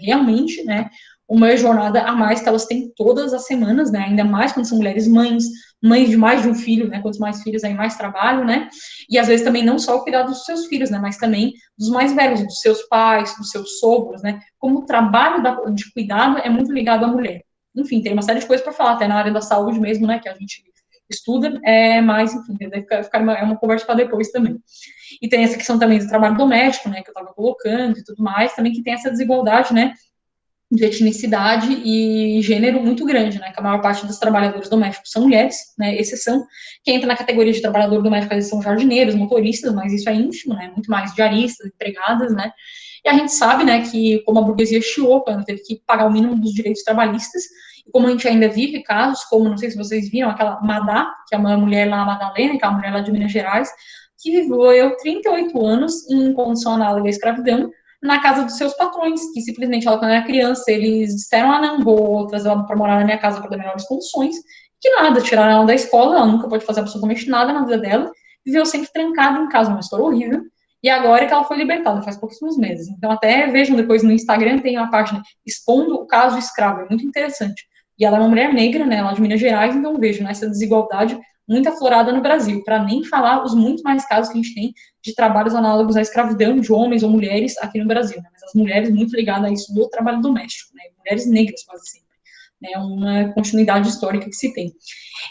realmente, né, uma jornada a mais que elas têm todas as semanas, né, ainda mais quando são mulheres mães de mais de um filho, né, quantos mais filhos, aí mais trabalho, né, e às vezes também não só o cuidado dos seus filhos, né, mas também dos mais velhos, dos seus pais, dos seus sogros, né, como o trabalho de cuidado é muito ligado à mulher. Enfim, tem uma série de coisas para falar, até na área da saúde mesmo, né, que a gente estuda, mas, enfim, é uma conversa para depois também. E tem essa questão também do trabalho doméstico, né, que eu estava colocando e tudo mais, também que tem essa desigualdade, né, de etnicidade e gênero muito grande, né, que a maior parte dos trabalhadores domésticos são mulheres, né, exceção, quem entra na categoria de trabalhador doméstico, eles são jardineiros, motoristas, mas isso é íntimo, né, muito mais diaristas, empregadas, né, e a gente sabe, né, que como a burguesia chiou, quando teve que pagar o mínimo dos direitos trabalhistas, e como a gente ainda vive casos, como, não sei se vocês viram, aquela Madá, que é uma mulher lá, Madalena, que é uma mulher lá de Minas Gerais, que viveu 38 anos em condição análoga à escravidão, na casa dos seus patrões, que simplesmente ela, quando era criança, eles disseram, não, vou trazer ela para morar na minha casa para dar melhores condições, que nada, tiraram ela da escola, ela nunca pode fazer absolutamente nada na vida dela, viveu sempre trancada em casa, uma história horrível, e agora é que ela foi libertada, faz pouquíssimos meses. Então, até vejam depois no Instagram, tem uma página expondo o caso escravo, é muito interessante. E ela é uma mulher negra, né, lá de Minas Gerais, então vejam essa desigualdade muito aflorada no Brasil, para nem falar os muito mais casos que a gente tem de trabalhos análogos à escravidão de homens ou mulheres aqui no Brasil, né, mas as mulheres muito ligadas a isso do trabalho doméstico, né, mulheres negras quase sempre, né, uma continuidade histórica que se tem.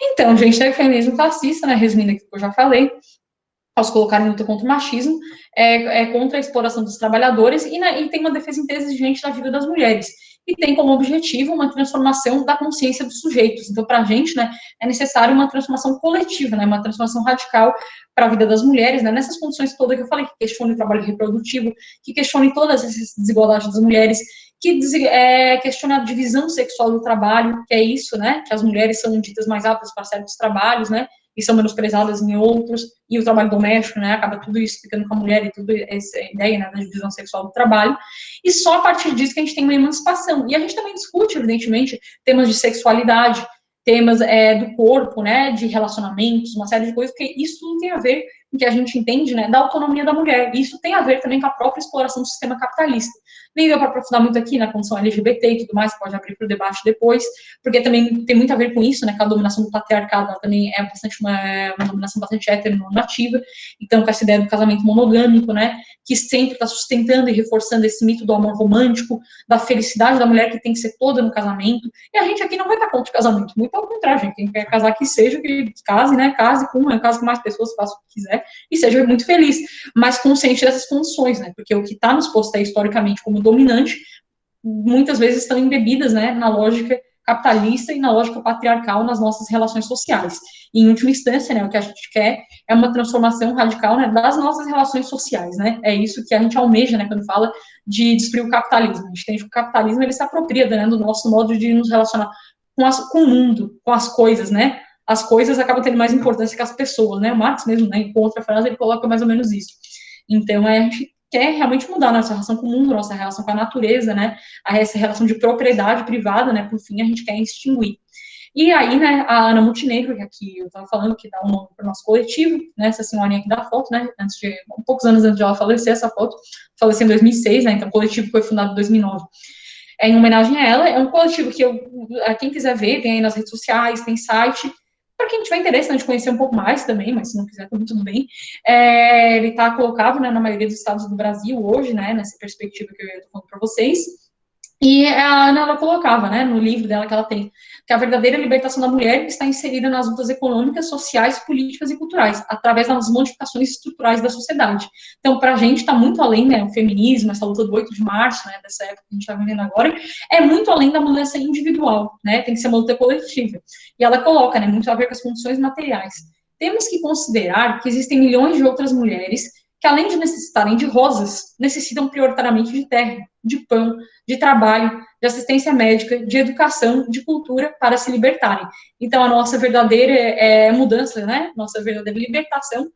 Então, gente, é o feminismo fascista, né, resumindo aqui o que eu já falei, ao se colocar em luta contra o machismo, contra a exploração dos trabalhadores e tem uma defesa intransigente da vida das mulheres. E tem como objetivo uma transformação da consciência dos sujeitos. Então, para a gente, né, é necessário uma transformação coletiva, né, uma transformação radical para a vida das mulheres, né, nessas condições todas que eu falei, que questione o trabalho reprodutivo, que questione todas essas desigualdades das mulheres, que questione a divisão sexual do trabalho, que é isso, né, que as mulheres são ditas mais aptas para certos trabalhos, né, e são menosprezadas em outros, e o trabalho doméstico, né, acaba tudo isso ficando com a mulher e tudo essa ideia, né, da divisão sexual do trabalho, e só a partir disso que a gente tem uma emancipação. E a gente também discute, evidentemente, temas de sexualidade, temas do corpo, né, de relacionamentos, uma série de coisas, porque isso tudo tem a ver com o que a gente entende, né, da autonomia da mulher, e isso tem a ver também com a própria exploração do sistema capitalista. Nem deu para aprofundar muito aqui na condição LGBT e tudo mais, pode abrir para o debate depois, porque também tem muito a ver com isso, né, com a dominação do patriarcado, ela também é bastante uma dominação bastante heteronormativa, então com essa ideia do casamento monogâmico, né, que sempre está sustentando e reforçando esse mito do amor romântico, da felicidade da mulher que tem que ser toda no casamento, e a gente aqui não vai estar contra o casamento, muito ao contrário, gente, quem quer casar que seja, que case, né, case com mais pessoas, faça o que quiser, e seja muito feliz, mas consciente dessas condições, né, porque o que está nos posto aí historicamente como dominante, muitas vezes estão embebidas, né, na lógica capitalista e na lógica patriarcal nas nossas relações sociais. E, em última instância, né, o que a gente quer é uma transformação radical, né, das nossas relações sociais, né, é isso que a gente almeja, né, quando fala de destruir o capitalismo. A gente entende que o capitalismo, ele se apropria, né, do nosso modo de nos relacionar com o mundo, com as coisas, né, as coisas acabam tendo mais importância que as pessoas, né, o Marx mesmo, né, em outra frase, ele coloca mais ou menos isso. Então, a gente quer realmente mudar a nossa relação com o mundo, nossa relação com a natureza, né, essa relação de propriedade privada, né, por fim, a gente quer extinguir. E aí, né, a Ana Montenegro, que aqui eu estava falando, que dá um nome para o nosso coletivo, né, essa senhorinha aqui da foto, né, poucos anos antes de ela falecer, essa foto, faleceu em 2006, né, então o coletivo foi fundado em 2009. Em homenagem a ela, é um coletivo que quem quiser ver, tem aí nas redes sociais, tem site, para quem tiver interesse, né, de conhecer um pouco mais também, mas se não quiser, também tudo bem. Ele está colocado, né, na maioria dos estados do Brasil hoje, né, nessa perspectiva que eu estou falando para vocês. E a Ana, ela colocava, né, no livro dela que ela tem que a verdadeira libertação da mulher está inserida nas lutas econômicas, sociais, políticas e culturais, através das modificações estruturais da sociedade. Então, para a gente está muito além, né, o feminismo, essa luta do 8 de março, né, dessa época que a gente está vivendo agora, é muito além da mudança individual, né, tem que ser uma luta coletiva. E ela coloca, né, muito a ver com as condições materiais. Temos que considerar que existem milhões de outras mulheres que, além de necessitarem de rosas, necessitam prioritariamente de terra, de pão, de trabalho, de assistência médica, de educação, de cultura, para se libertarem. Então, a nossa verdadeira mudança, né, nossa verdadeira libertação,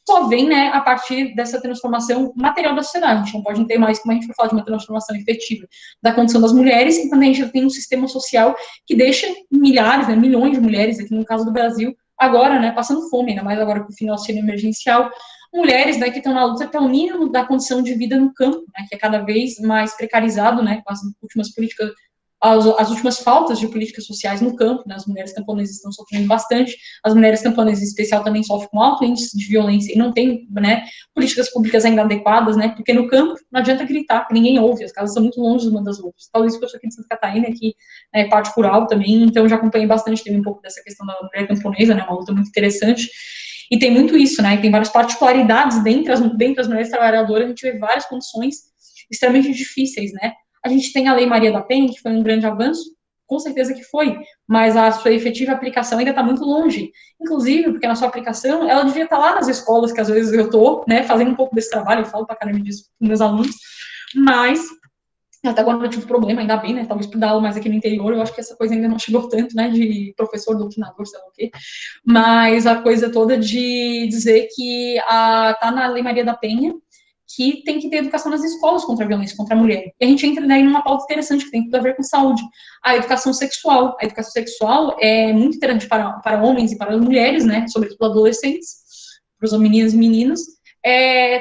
só vem, né, a partir dessa transformação material da sociedade. A gente não pode ter mais, como a gente vai falar de uma transformação efetiva da condição das mulheres, enquanto a gente tem um sistema social que deixa milhares, né, milhões de mulheres, aqui no caso do Brasil, agora, né, passando fome, ainda mais agora com o fim do auxílio emergencial, mulheres, né, que estão na luta pelo mínimo da condição de vida no campo, né, que é cada vez mais precarizado, né, com as últimas políticas, as últimas faltas de políticas sociais no campo, né, as mulheres camponesas estão sofrendo bastante, as mulheres camponesas em especial também sofrem com alto índice de violência e não tem, né, políticas públicas ainda adequadas, né, porque no campo não adianta gritar, que ninguém ouve, as casas são muito longe umas das outras. Talvez isso que eu sou aqui de Santa Catarina, que é parte rural também, então eu já acompanhei bastante também um pouco dessa questão da mulher camponesa, né, uma luta muito interessante. E tem muito isso, né? E tem várias particularidades dentro das mulheres trabalhadoras, a gente vê várias condições extremamente difíceis, né? A gente tem a Lei Maria da Penha, que foi um grande avanço, com certeza que foi, mas a sua efetiva aplicação ainda está muito longe. Inclusive, porque na sua aplicação, ela devia estar lá nas escolas, que às vezes eu estou, né, fazendo um pouco desse trabalho, eu falo para caramba disso com meus alunos, mas até agora eu tive problema, ainda bem, né? Talvez por dar aula mais aqui no interior, eu acho que essa coisa ainda não chegou tanto, né? De professor, doutrinador, sei lá o quê. Mas a coisa toda de dizer que tá na Lei Maria da Penha que tem que ter educação nas escolas contra a violência contra a mulher. E a gente entra daí numa pauta interessante que tem tudo a ver com saúde. A educação sexual. A educação sexual é muito interessante para homens e para mulheres, né? Sobretudo adolescentes, para os meninos e meninas,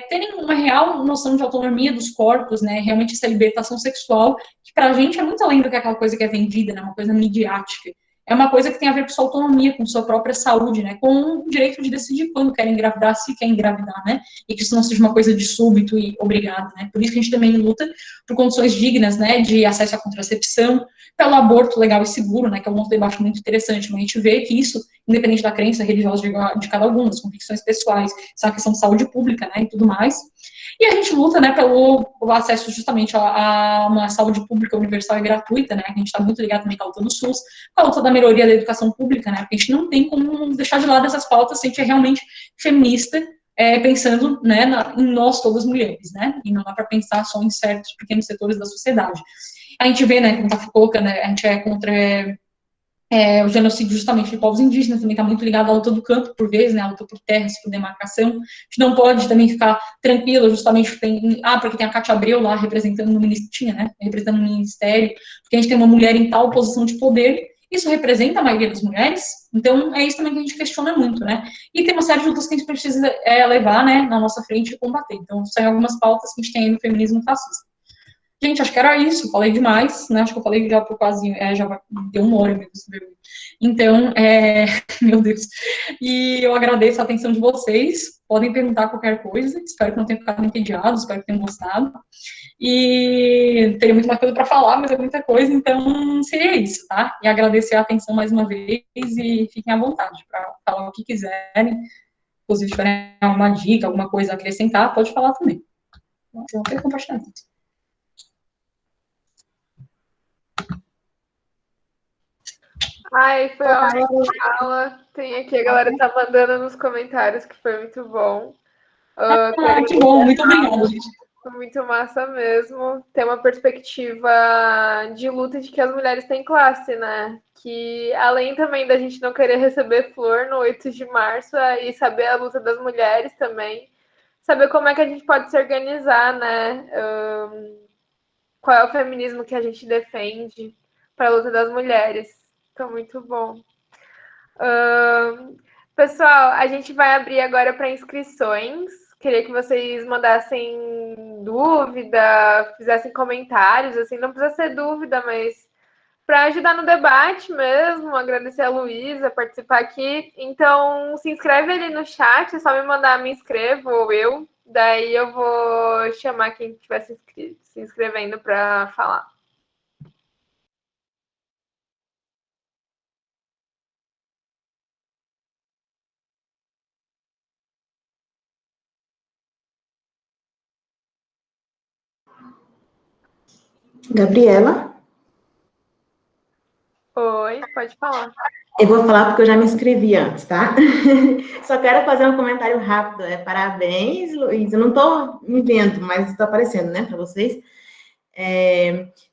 terem uma real noção de autonomia dos corpos, né, realmente essa libertação sexual, que pra gente é muito além do que aquela coisa que é vendida, né, uma coisa midiática. É uma coisa que tem a ver com sua autonomia, com sua própria saúde, né, com o direito de decidir quando quer engravidar, se quer engravidar, né, e que isso não seja uma coisa de súbito e obrigado, né. Por isso que a gente também luta por condições dignas, né, de acesso à contracepção, pelo aborto legal e seguro, né, que é um debate muito interessante, mas a gente vê que isso, independente da crença religiosa de cada uma, das convicções pessoais, isso é uma questão de saúde pública, né, e tudo mais. E a gente luta, né, pelo acesso justamente a uma saúde pública universal e gratuita, né, a gente está muito ligado também com a luta do SUS, com a luta da melhoria da educação pública, né, porque a gente não tem como deixar de lado essas pautas se a gente é realmente feminista, pensando, né, em nós todas mulheres, né, e não dá para pensar só em certos pequenos setores da sociedade. A gente vê, né, como está colocando, né, a gente é contra o genocídio justamente de povos indígenas, também está muito ligado à luta do campo, por vezes, né, a luta por terras, por demarcação. A gente não pode também ficar tranquila, justamente porque tem a Cátia Abreu lá representando no ministério, né, representando no ministério, porque a gente tem uma mulher em tal posição de poder, isso representa a maioria das mulheres, então é isso também que a gente questiona muito, né, e tem uma série de lutas que a gente precisa levar, né, na nossa frente e combater. Então, são algumas pautas que a gente tem aí no feminismo fascista. Gente, acho que era isso, falei demais, né? Acho que eu falei já por quase, já deu uma hora mesmo. Então, meu Deus. E eu agradeço a atenção de vocês. Podem perguntar qualquer coisa. Espero que não tenham ficado entediados, espero que tenham gostado. E teria muito mais coisa para falar, mas é muita coisa, então seria isso, tá? E agradecer a atenção mais uma vez e fiquem à vontade para falar o que quiserem. Inclusive, se tiverem alguma dica, alguma coisa a acrescentar, pode falar também. Eu vou ter compartilhamento. Ai, foi ótimo fala. Tem aqui, a galera tá mandando nos comentários que foi muito bom. Que bom, muito obrigada, gente. Foi muito massa mesmo. Tem uma perspectiva de luta de que as mulheres têm classe, né? Que além também da gente não querer receber flor no 8 de março, e saber a luta das mulheres também, saber como é que a gente pode se organizar, né? Qual é o feminismo que a gente defende para a luta das mulheres. Então, muito bom. Pessoal, a gente vai abrir agora para inscrições. Queria que vocês mandassem dúvida, fizessem comentários, assim, não precisa ser dúvida, mas para ajudar no debate mesmo, agradecer a Luísa participar aqui. Então, se inscreve ali no chat, é só me mandar me inscrevo ou eu, daí eu vou chamar quem estiver se inscrevendo para falar. Gabriela? Oi, pode falar. Eu vou falar porque eu já me inscrevi antes, tá? Só quero fazer um comentário rápido. Parabéns, Luiz. Eu não estou me vendo, mas está aparecendo, né, para vocês.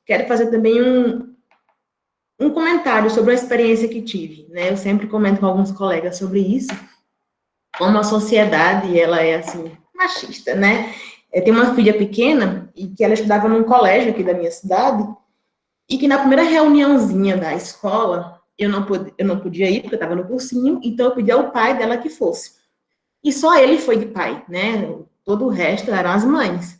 Quero fazer também um comentário sobre a experiência que tive, né? Eu sempre comento com alguns colegas sobre isso, como a sociedade, ela é, assim, machista, né? Eu tenho uma filha pequena e que ela estudava num colégio aqui da minha cidade e que na primeira reuniãozinha da escola, eu não podia ir porque eu estava no cursinho, então eu pedi ao pai dela que fosse. E só ele foi de pai, né? Todo o resto eram as mães.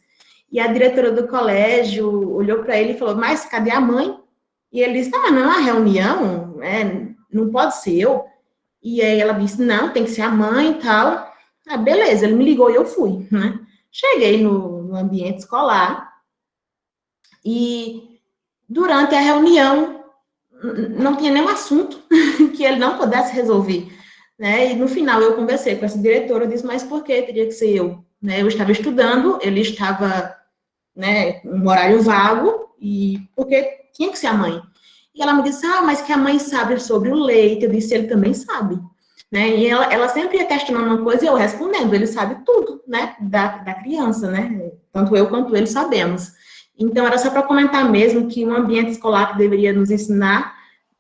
E a diretora do colégio olhou para ele e falou: Mas cadê a mãe? E ele disse: Não, mas não é uma reunião, né? Não pode ser eu. E aí ela disse: Não, tem que ser a mãe e tal. Ah, beleza, ele me ligou e eu fui, né? Cheguei no ambiente escolar e durante a reunião não tinha nenhum assunto que ele não pudesse resolver, né? E no final eu conversei com essa diretora, eu disse, mas por que teria que ser eu? Né? Eu estava estudando, ele estava, né, um horário vago, e porque tinha que ser a mãe. E ela me disse, mas que a mãe sabe sobre o leite, eu disse, ele também sabe. Né? E ela sempre ia questionando uma coisa e eu respondendo, ele sabe tudo, né, da criança, né? Tanto eu quanto ele sabemos. Então, era só para comentar mesmo que um ambiente escolar que deveria nos ensinar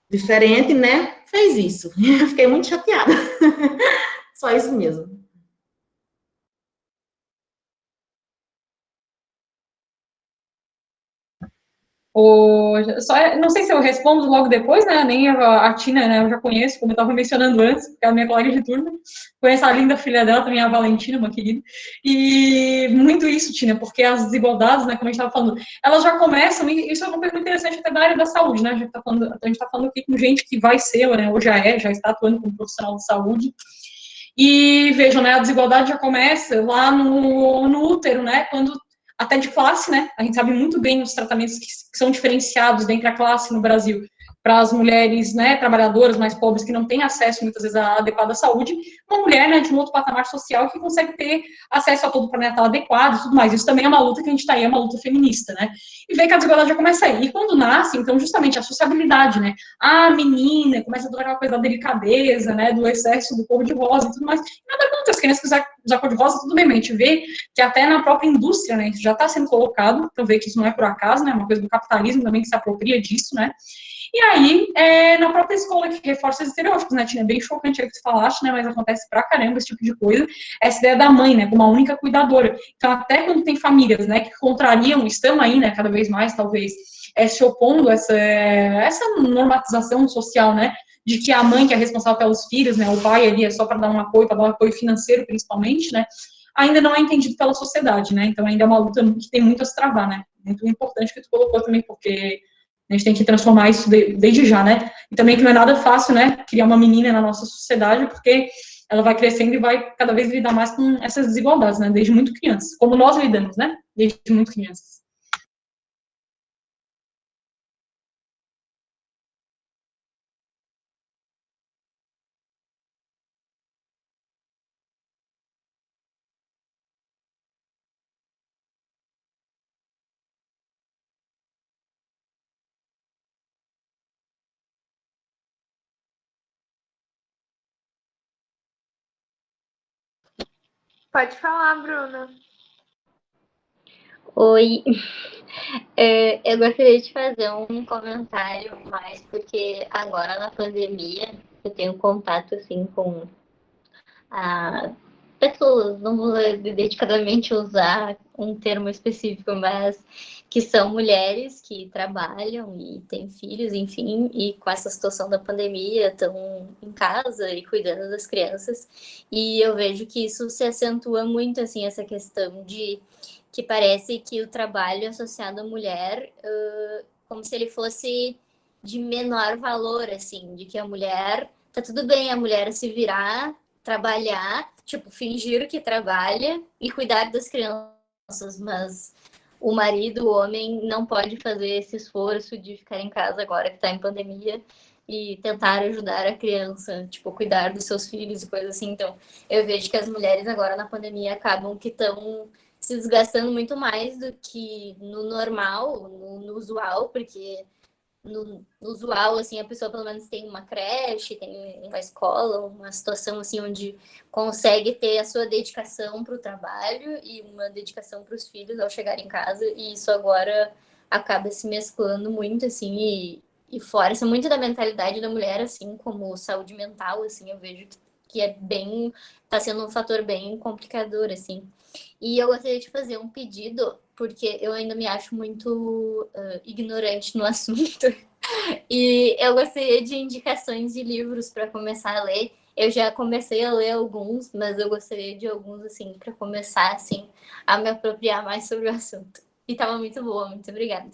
diferente, né, fez isso. Eu fiquei muito chateada. Só isso mesmo. Não sei se eu respondo logo depois, né? Nem a Tina, né? Eu já conheço, como eu estava mencionando antes, porque é a minha colega de turma. Conheço a linda filha dela, também a Valentina, uma querida. E muito isso, Tina, porque as desigualdades, né? Como a gente estava falando, elas já começam, e isso é uma coisa muito interessante até da área da saúde, né? A gente está falando aqui com gente que vai ser, né? Ou já está atuando como profissional de saúde. E vejam, né, a desigualdade já começa lá no útero, né, quando até de classe, né, a gente sabe muito bem os tratamentos que são diferenciados dentro da classe no Brasil para as mulheres, né, trabalhadoras mais pobres que não têm acesso muitas vezes à adequada saúde, uma mulher, né, de um outro patamar social que consegue ter acesso a todo o pré-natal adequado e tudo mais. Isso também é uma luta que a gente está aí, é uma luta feminista, né, e vê que a desigualdade já começa aí. E quando nasce, então, justamente a sociabilidade, né, a menina começa a toda aquela coisa da delicadeza, né, do excesso do cor de rosa e tudo mais. E nada contra as crianças que usar cor de rosa, tudo bem, mas a gente vê que até na própria indústria, né, isso já está sendo colocado, então vê que isso não é por acaso, né, é uma coisa do capitalismo também que se apropria disso, né. E aí, na própria escola que reforça os estereótipos, né, Tina? É bem chocante aí que tu falaste, né, mas acontece pra caramba esse tipo de coisa. Essa ideia da mãe, né, como a única cuidadora. Então, até quando tem famílias, né, que contrariam, estão aí, né, cada vez mais, talvez, se opondo a essa normatização social, né, de que a mãe que é responsável pelos filhos, né, o pai ali é só para dar um apoio, para dar um apoio financeiro, principalmente, né, ainda não é entendido pela sociedade, né, então ainda é uma luta que tem muito a se travar, né, muito importante que tu colocou também, porque a gente tem que transformar isso desde já, né, e também que não é nada fácil, né, criar uma menina na nossa sociedade, porque ela vai crescendo e vai cada vez lidar mais com essas desigualdades, né, desde muito criança, como nós lidamos, né, desde muito crianças. Pode falar, Bruna. Oi, eu gostaria de fazer um comentário mais, porque agora na pandemia eu tenho contato assim com a pessoas, não vou dedicadamente usar um termo específico, mas que são mulheres que trabalham e têm filhos, enfim, e com essa situação da pandemia estão em casa e cuidando das crianças. E eu vejo que isso se acentua muito, assim, essa questão de que parece que o trabalho associado à mulher, como se ele fosse de menor valor, assim, de que a mulher, tá tudo bem a mulher se virar, trabalhar, tipo, fingir que trabalha e cuidar das crianças, mas o marido, o homem, não pode fazer esse esforço de ficar em casa agora que está em pandemia e tentar ajudar a criança, tipo, cuidar dos seus filhos e coisas assim. Então, eu vejo que as mulheres agora na pandemia acabam que estão se desgastando muito mais do que no normal, no usual, porque no usual, assim, a pessoa pelo menos tem uma creche, tem uma escola, uma situação, assim, onde consegue ter a sua dedicação para o trabalho e uma dedicação para os filhos ao chegar em casa, e isso agora acaba se mesclando muito, assim, e força muito da mentalidade da mulher, assim, como saúde mental, assim, eu vejo que é bem, tá sendo um fator bem complicador, assim. E eu gostaria de fazer um pedido, porque eu ainda me acho muito ignorante no assunto. E eu gostaria de indicações de livros para começar a ler. Eu já comecei a ler alguns, mas eu gostaria de alguns, assim, para começar, assim, a me apropriar mais sobre o assunto. E tava muito boa, muito obrigada.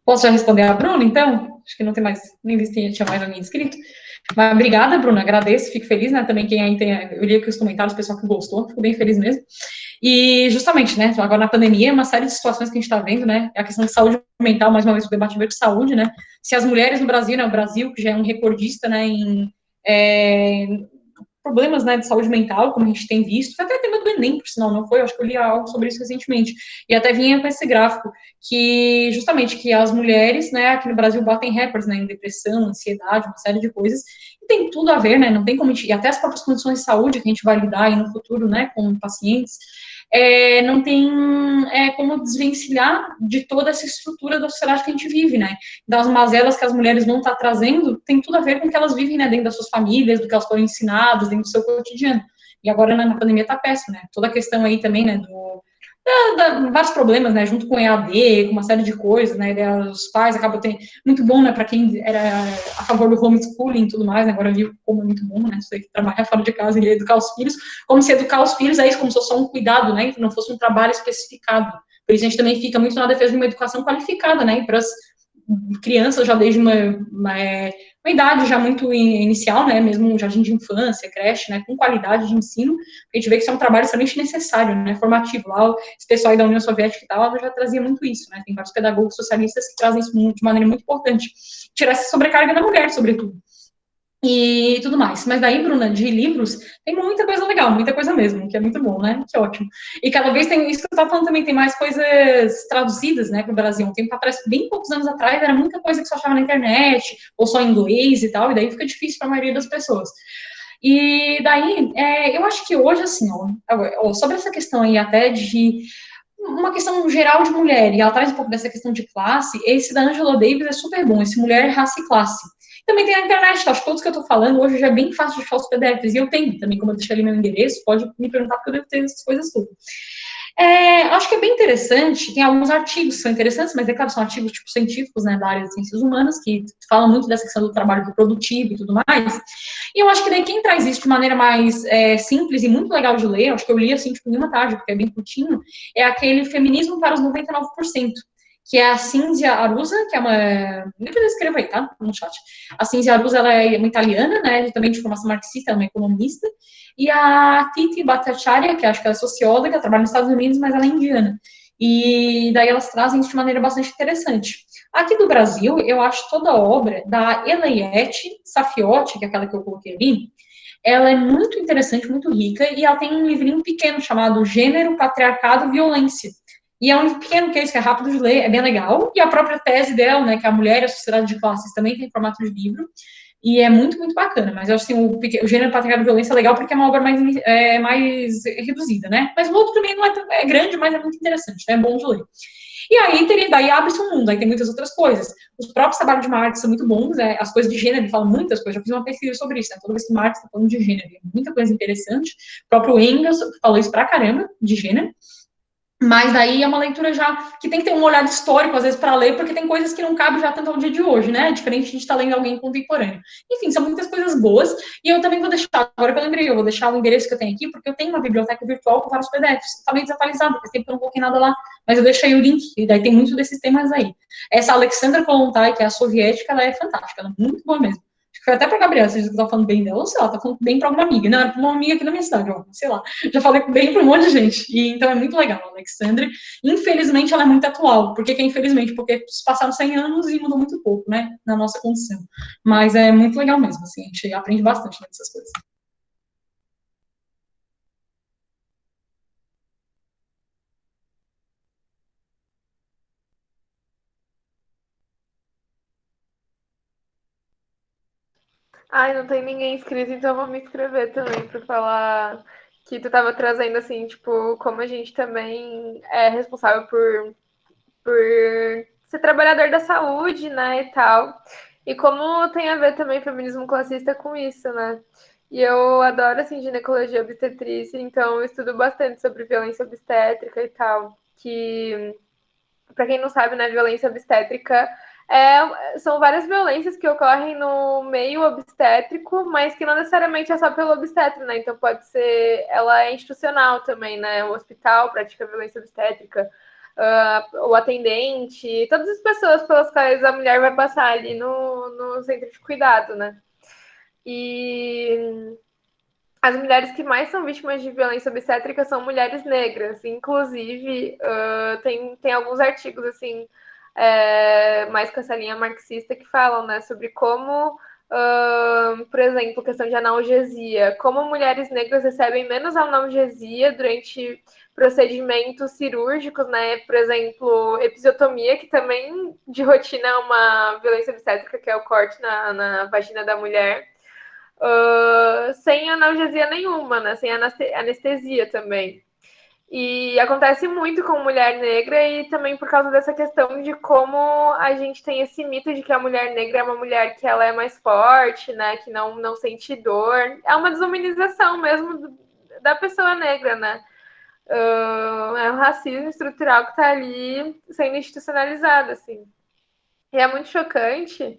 Posso já responder a Bruna, então? Acho que não tem mais, nem vi se tinha mais alguém inscrito. Mas obrigada, Bruna, agradeço, fico feliz, né, também quem aí tem, eu li aqui os comentários, o pessoal que gostou, fico bem feliz mesmo. E justamente, né, agora na pandemia, uma série de situações que a gente está vendo, né, a questão de saúde mental, mais uma vez o debate veio de saúde, né, se as mulheres no Brasil, né, o Brasil, que já é um recordista, né, em problemas, né, de saúde mental, como a gente tem visto, foi até tema do Enem, por sinal, não foi? Eu acho que eu li algo sobre isso recentemente, e até vinha com esse gráfico, que justamente que as mulheres, né, aqui no Brasil batem recordes, né, em depressão, ansiedade, uma série de coisas, e tem tudo a ver, né, não tem como a gente, e até as próprias condições de saúde que a gente vai lidar aí no futuro, né, com pacientes, não tem como desvencilhar de toda essa estrutura da sociedade que a gente vive, né, das mazelas que as mulheres vão estar trazendo, tem tudo a ver com o que elas vivem, né, dentro das suas famílias, do que elas foram ensinadas, dentro do seu cotidiano. E agora, né, na pandemia tá péssimo, né, toda a questão aí também, né, vários problemas, né, junto com EAD, com uma série de coisas, né, os pais acabam tendo, muito bom, né, para quem era a favor do homeschooling e tudo mais, né, agora viu como é muito bom, né, você trabalhar fora de casa e educar os filhos, como se educar os filhos é isso, como se fosse só um cuidado, né, que não fosse um trabalho especificado. Por isso a gente também fica muito na defesa de uma educação qualificada, né, para as crianças já desde uma idade já muito inicial, né, mesmo um jardim de infância, creche, né, com qualidade de ensino, a gente vê que isso é um trabalho extremamente necessário, né, formativo. Lá, esse pessoal aí da União Soviética e tal, já trazia muito isso, né, tem vários pedagogos socialistas que trazem isso de maneira muito importante. Tirar essa sobrecarga da mulher, sobretudo. E tudo mais. Mas daí, Bruna, de livros, tem muita coisa legal, muita coisa mesmo, que é muito bom, né? Que ótimo. E cada vez tem, isso que eu estava falando também, tem mais coisas traduzidas, né, para o Brasil. Um tempo atrás, bem poucos anos atrás, era muita coisa que você achava na internet, ou só em inglês e tal, e daí fica difícil para a maioria das pessoas. E daí, eu acho que hoje, assim, sobre essa questão aí até de uma questão geral de mulher, e ela traz um pouco dessa questão de classe, esse da Angela Davis é super bom, esse Mulher, Raça e Classe. Também tem na internet, tá? Acho que todos que eu tô falando hoje já é bem fácil de achar os PDFs, e eu tenho também, como eu deixei ali meu endereço, pode me perguntar porque eu devo ter essas coisas todas. Acho que é bem interessante, tem alguns artigos que são interessantes, mas é claro, são artigos tipo científicos, né, da área de ciências humanas, que falam muito dessa questão do trabalho reprodutivo e tudo mais, e eu acho que daí quem traz isso de maneira mais simples e muito legal de ler, acho que eu li assim, tipo, em uma tarde, porque é bem curtinho, é aquele Feminismo para os 99%, que é a Cinzia Arusa, que é uma... Depois eu escrevo aí, tá? No chat. A Cinzia Arusa, ela é uma italiana, né, também de formação marxista, ela é uma economista, e a Titi Bhattacharya, que acho que ela é socióloga, trabalha nos Estados Unidos, mas ela é indiana. E daí elas trazem isso de maneira bastante interessante. Aqui do Brasil, eu acho toda a obra da Elayette Safiotti, que é aquela que eu coloquei ali, ela é muito interessante, muito rica, e ela tem um livrinho pequeno chamado Gênero, Patriarcado e Violência. E é um livro pequeno, que é isso, que é rápido de ler, é bem legal. E a própria tese dela, né, que é a mulher e a sociedade de classes, também tem formato de livro. E é muito, muito bacana. Mas eu acho assim, o Gênero, Patriarcado e Violência é legal porque é uma obra mais reduzida, né? Mas o outro também não é grande, mas é muito interessante, né? É bom de ler. E aí, daí abre-se um mundo, aí tem muitas outras coisas. Os próprios trabalhos de Marx são muito bons, as coisas de gênero, ele fala muitas coisas, já fiz uma pesquisa sobre isso, né? Toda vez que Marx está falando de gênero, muita coisa interessante. O próprio Engels falou isso pra caramba, de gênero. Mas daí é uma leitura já que tem que ter um olhar histórico, às vezes, para ler, porque tem coisas que não cabem já tanto ao dia de hoje, né? Diferente de estar lendo alguém contemporâneo. Enfim, são muitas coisas boas. E eu também vou deixar, agora que eu lembrei, eu vou deixar o endereço que eu tenho aqui, porque eu tenho uma biblioteca virtual com vários PDFs. Está meio desatualizado, faz tempo que eu não coloquei nada lá, mas eu deixei o link, e daí tem muitos desses temas aí. Essa Alexandra Kollontai, que é a soviética, ela é fantástica, ela é muito boa mesmo. Foi até pra Gabriela, vocês estão falando bem dela, ou sei lá, tá falando bem pra alguma amiga. Não, era pra uma amiga aqui na minha cidade, ó, sei lá. Já falei bem pra um monte de gente. E, então é muito legal, a Alexandre. Infelizmente, ela é muito atual. Por que infelizmente? Porque passaram 100 anos e mudou muito pouco, né, na nossa condição. Mas é muito legal mesmo, assim, a gente aprende bastante nessas coisas. Ai, não tem ninguém inscrito, então eu vou me inscrever também para falar que tu estava trazendo, assim, tipo, como a gente também é responsável por ser trabalhador da saúde, né, e tal. E como tem a ver também feminismo classista com isso, né? E eu adoro, assim, ginecologia e obstetrícia, então eu estudo bastante sobre violência obstétrica e tal. Que, para quem não sabe, né, violência obstétrica são várias violências que ocorrem no meio obstétrico, mas que não necessariamente é só pelo obstetra, né? Então pode ser, ela é institucional também, né? O hospital pratica violência obstétrica, o atendente, todas as pessoas pelas quais a mulher vai passar ali no centro de cuidado, né? E as mulheres que mais são vítimas de violência obstétrica são mulheres negras. Inclusive, tem alguns artigos, assim, mais com essa linha marxista que falam, né, sobre como, por exemplo, questão de analgesia, como mulheres negras recebem menos analgesia durante procedimentos cirúrgicos, né, por exemplo, episiotomia, que também de rotina é uma violência obstétrica, que é o corte na vagina da mulher, sem analgesia nenhuma, né? Sem anestesia também. E acontece muito com mulher negra e também por causa dessa questão de como a gente tem esse mito de que a mulher negra é uma mulher que ela é mais forte, né? Que não sente dor. É uma desumanização mesmo da pessoa negra, né? É um racismo estrutural que está ali sendo institucionalizado, assim. E é muito chocante,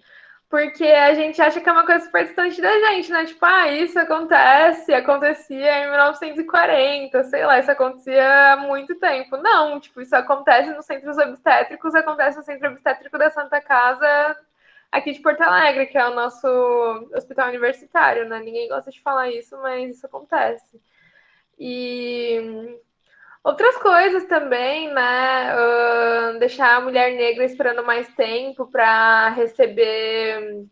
porque a gente acha que é uma coisa super distante da gente, né? Tipo, isso acontecia em 1940, sei lá, isso acontecia há muito tempo. Não, tipo, isso acontece nos centros obstétricos, acontece no Centro Obstétrico da Santa Casa, aqui de Porto Alegre, que é o nosso hospital universitário, né? Ninguém gosta de falar isso, mas isso acontece. E outras coisas também, né? Deixar a mulher negra esperando mais tempo para receber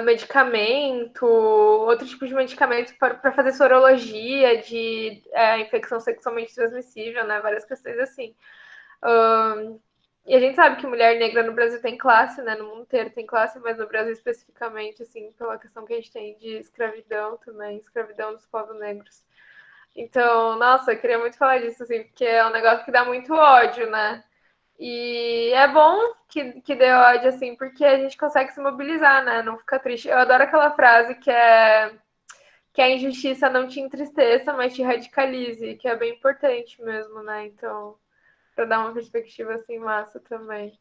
medicamento, outro tipo de medicamento para fazer sorologia de infecção sexualmente transmissível, né? Várias questões assim. E a gente sabe que mulher negra no Brasil tem classe, né? No mundo inteiro tem classe, mas no Brasil especificamente, assim, pela questão que a gente tem de escravidão também, escravidão dos povos negros. Então, nossa, eu queria muito falar disso, assim, porque é um negócio que dá muito ódio, né? E é bom que dê ódio, assim, porque a gente consegue se mobilizar, né? Não fica triste. Eu adoro aquela frase que a injustiça não te entristeça, mas te radicalize, que é bem importante mesmo, né? Então, para dar uma perspectiva assim massa também.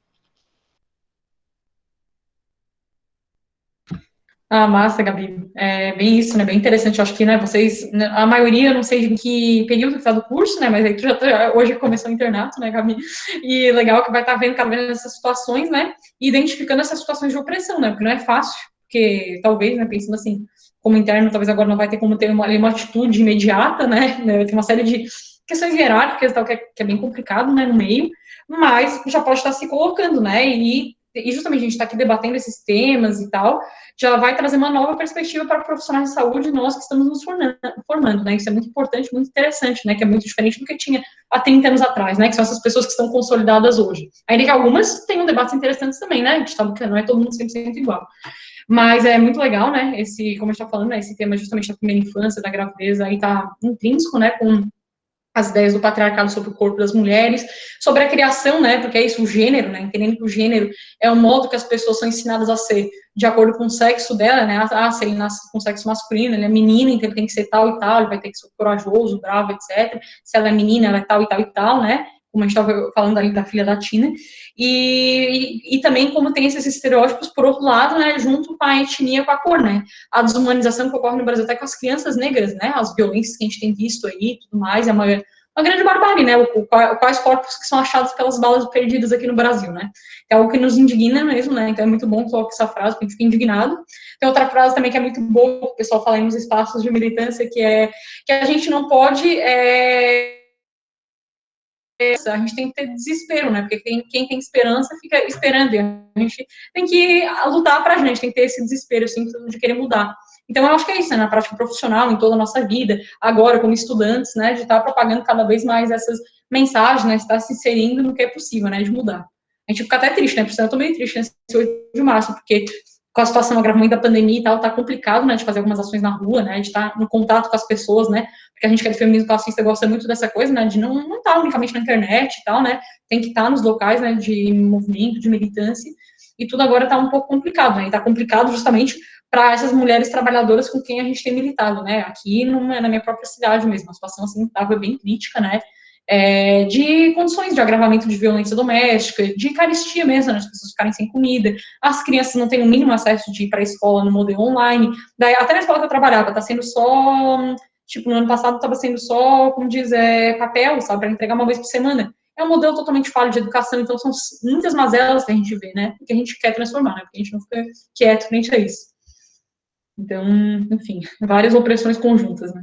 Ah, massa, Gabi. É bem isso, né? Bem interessante. Eu acho que, né, vocês, né, a maioria, eu não sei em que período que está do curso, né? Mas aí tu hoje começou o internato, né, Gabi? E legal que vai estar vendo cada vez essas situações, né? E identificando essas situações de opressão, né? Porque não é fácil, porque talvez, né, pensando assim, como interno, talvez agora não vai ter como ter uma atitude imediata, né? Tem uma série de questões hierárquicas e tal, que é bem complicado, né, no meio, mas já pode estar se colocando, né? E justamente a gente está aqui debatendo esses temas e tal, já vai trazer uma nova perspectiva para profissionais de saúde, nós que estamos nos formando, né? Isso é muito importante, muito interessante, né? Que é muito diferente do que tinha há 30 anos atrás, né? Que são essas pessoas que estão consolidadas hoje. Ainda que algumas tenham debates interessantes também, né? A gente sabe que não é todo mundo 100% igual. Mas é muito legal, né? Como a gente está falando, né? Esse tema justamente da primeira infância, da gravidez, aí tá intrínseco, né? Com as ideias do patriarcado sobre o corpo das mulheres, sobre a criação, né, porque é isso, o gênero, né, entendendo que o gênero é o modo que as pessoas são ensinadas a ser, de acordo com o sexo dela, né, se ele nasce com sexo masculino, ele é menina, então ele tem que ser tal e tal, ele vai ter que ser corajoso, bravo, etc. Se ela é menina, ela é tal e tal, né, como a gente estava falando ali da filha da Tina, e também como tem esses estereótipos, por outro lado, né, junto com a etnia, com a cor, né, a desumanização que ocorre no Brasil até com as crianças negras, né, as violências que a gente tem visto aí e tudo mais, é uma grande barbárie, né, quais corpos que são achados pelas balas perdidas aqui no Brasil, né, é algo que nos indigna mesmo, né, então é muito bom colocar essa frase, porque a gente fica indignado. Tem outra frase também que é muito boa, que o pessoal fala aí nos espaços de militância, que é que a gente não pode a gente tem que ter desespero, né? Porque quem tem esperança fica esperando. E a gente tem que lutar pra gente, tem que ter esse desespero, assim, de querer mudar. Então, eu acho que é isso, né? Na prática profissional, em toda a nossa vida, agora, como estudantes, né? De estar propagando cada vez mais essas mensagens, né? De estar se inserindo no que é possível, né? De mudar. A gente fica até triste, né? Por isso eu tô meio triste nesse 8 de março, porque com a situação, o agravamento da pandemia e tal, tá complicado, né, de fazer algumas ações na rua, né, de estar no contato com as pessoas, né, porque a gente que é do feminismo classista gosta muito dessa coisa, né, de não estar unicamente na internet e tal, né, tem que estar nos locais, né, de movimento, de militância, e tudo agora tá um pouco complicado, né, e tá complicado justamente para essas mulheres trabalhadoras com quem a gente tem militado, né, aqui na minha própria cidade mesmo, a situação, assim, estava bem crítica, né, de condições de agravamento de violência doméstica, de carestia mesmo, né, as pessoas ficarem sem comida, as crianças não têm o mínimo acesso de ir para a escola no modelo online, daí, até na escola que eu trabalhava, tá sendo só, tipo, no ano passado estava sendo só, como diz, papel, sabe, para entregar uma vez por semana. É um modelo totalmente falho de educação, então são muitas mazelas que a gente vê, né, que a gente quer transformar, né, porque a gente não fica quieto frente a isso. Então, enfim, várias opressões conjuntas, né.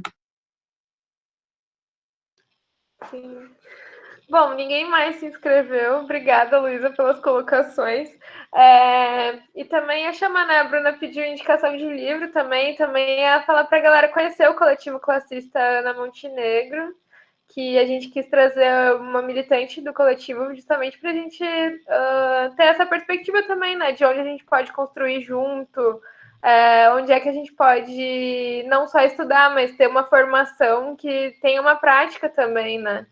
Sim. Bom, ninguém mais se inscreveu. Obrigada, Luísa, pelas colocações. E também ia chamar, né? A Bruna pediu indicação de livro também ia falar para a galera conhecer o coletivo classista Ana Montenegro, que a gente quis trazer uma militante do coletivo justamente para a gente ter essa perspectiva também, né? De onde a gente pode construir junto, onde é que a gente pode não só estudar, mas ter uma formação que tenha uma prática também, né?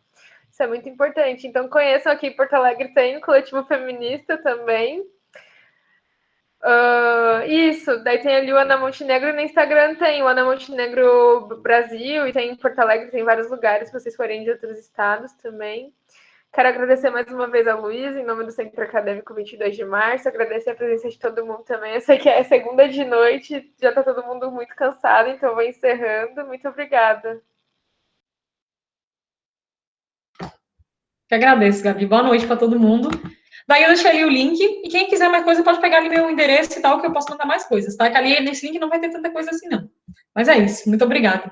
Isso é muito importante. Então, conheçam aqui em Porto Alegre, tem o coletivo feminista também. Isso, daí tem ali o Ana Montenegro, e no Instagram tem o Ana Montenegro Brasil, e tem em Porto Alegre, tem em vários lugares, se vocês forem de outros estados também. Quero agradecer mais uma vez a Luísa, em nome do Centro Acadêmico 22 de Março, agradecer a presença de todo mundo também. Eu sei que é segunda de noite, já está todo mundo muito cansado, então eu vou encerrando. Muito obrigada. Que agradeço, Gabi. Boa noite para todo mundo. Daí eu deixei ali o link, e quem quiser mais coisa pode pegar ali meu endereço e tal, que eu posso mandar mais coisas, tá? Que ali nesse link não vai ter tanta coisa assim, não. Mas é isso. Muito obrigada.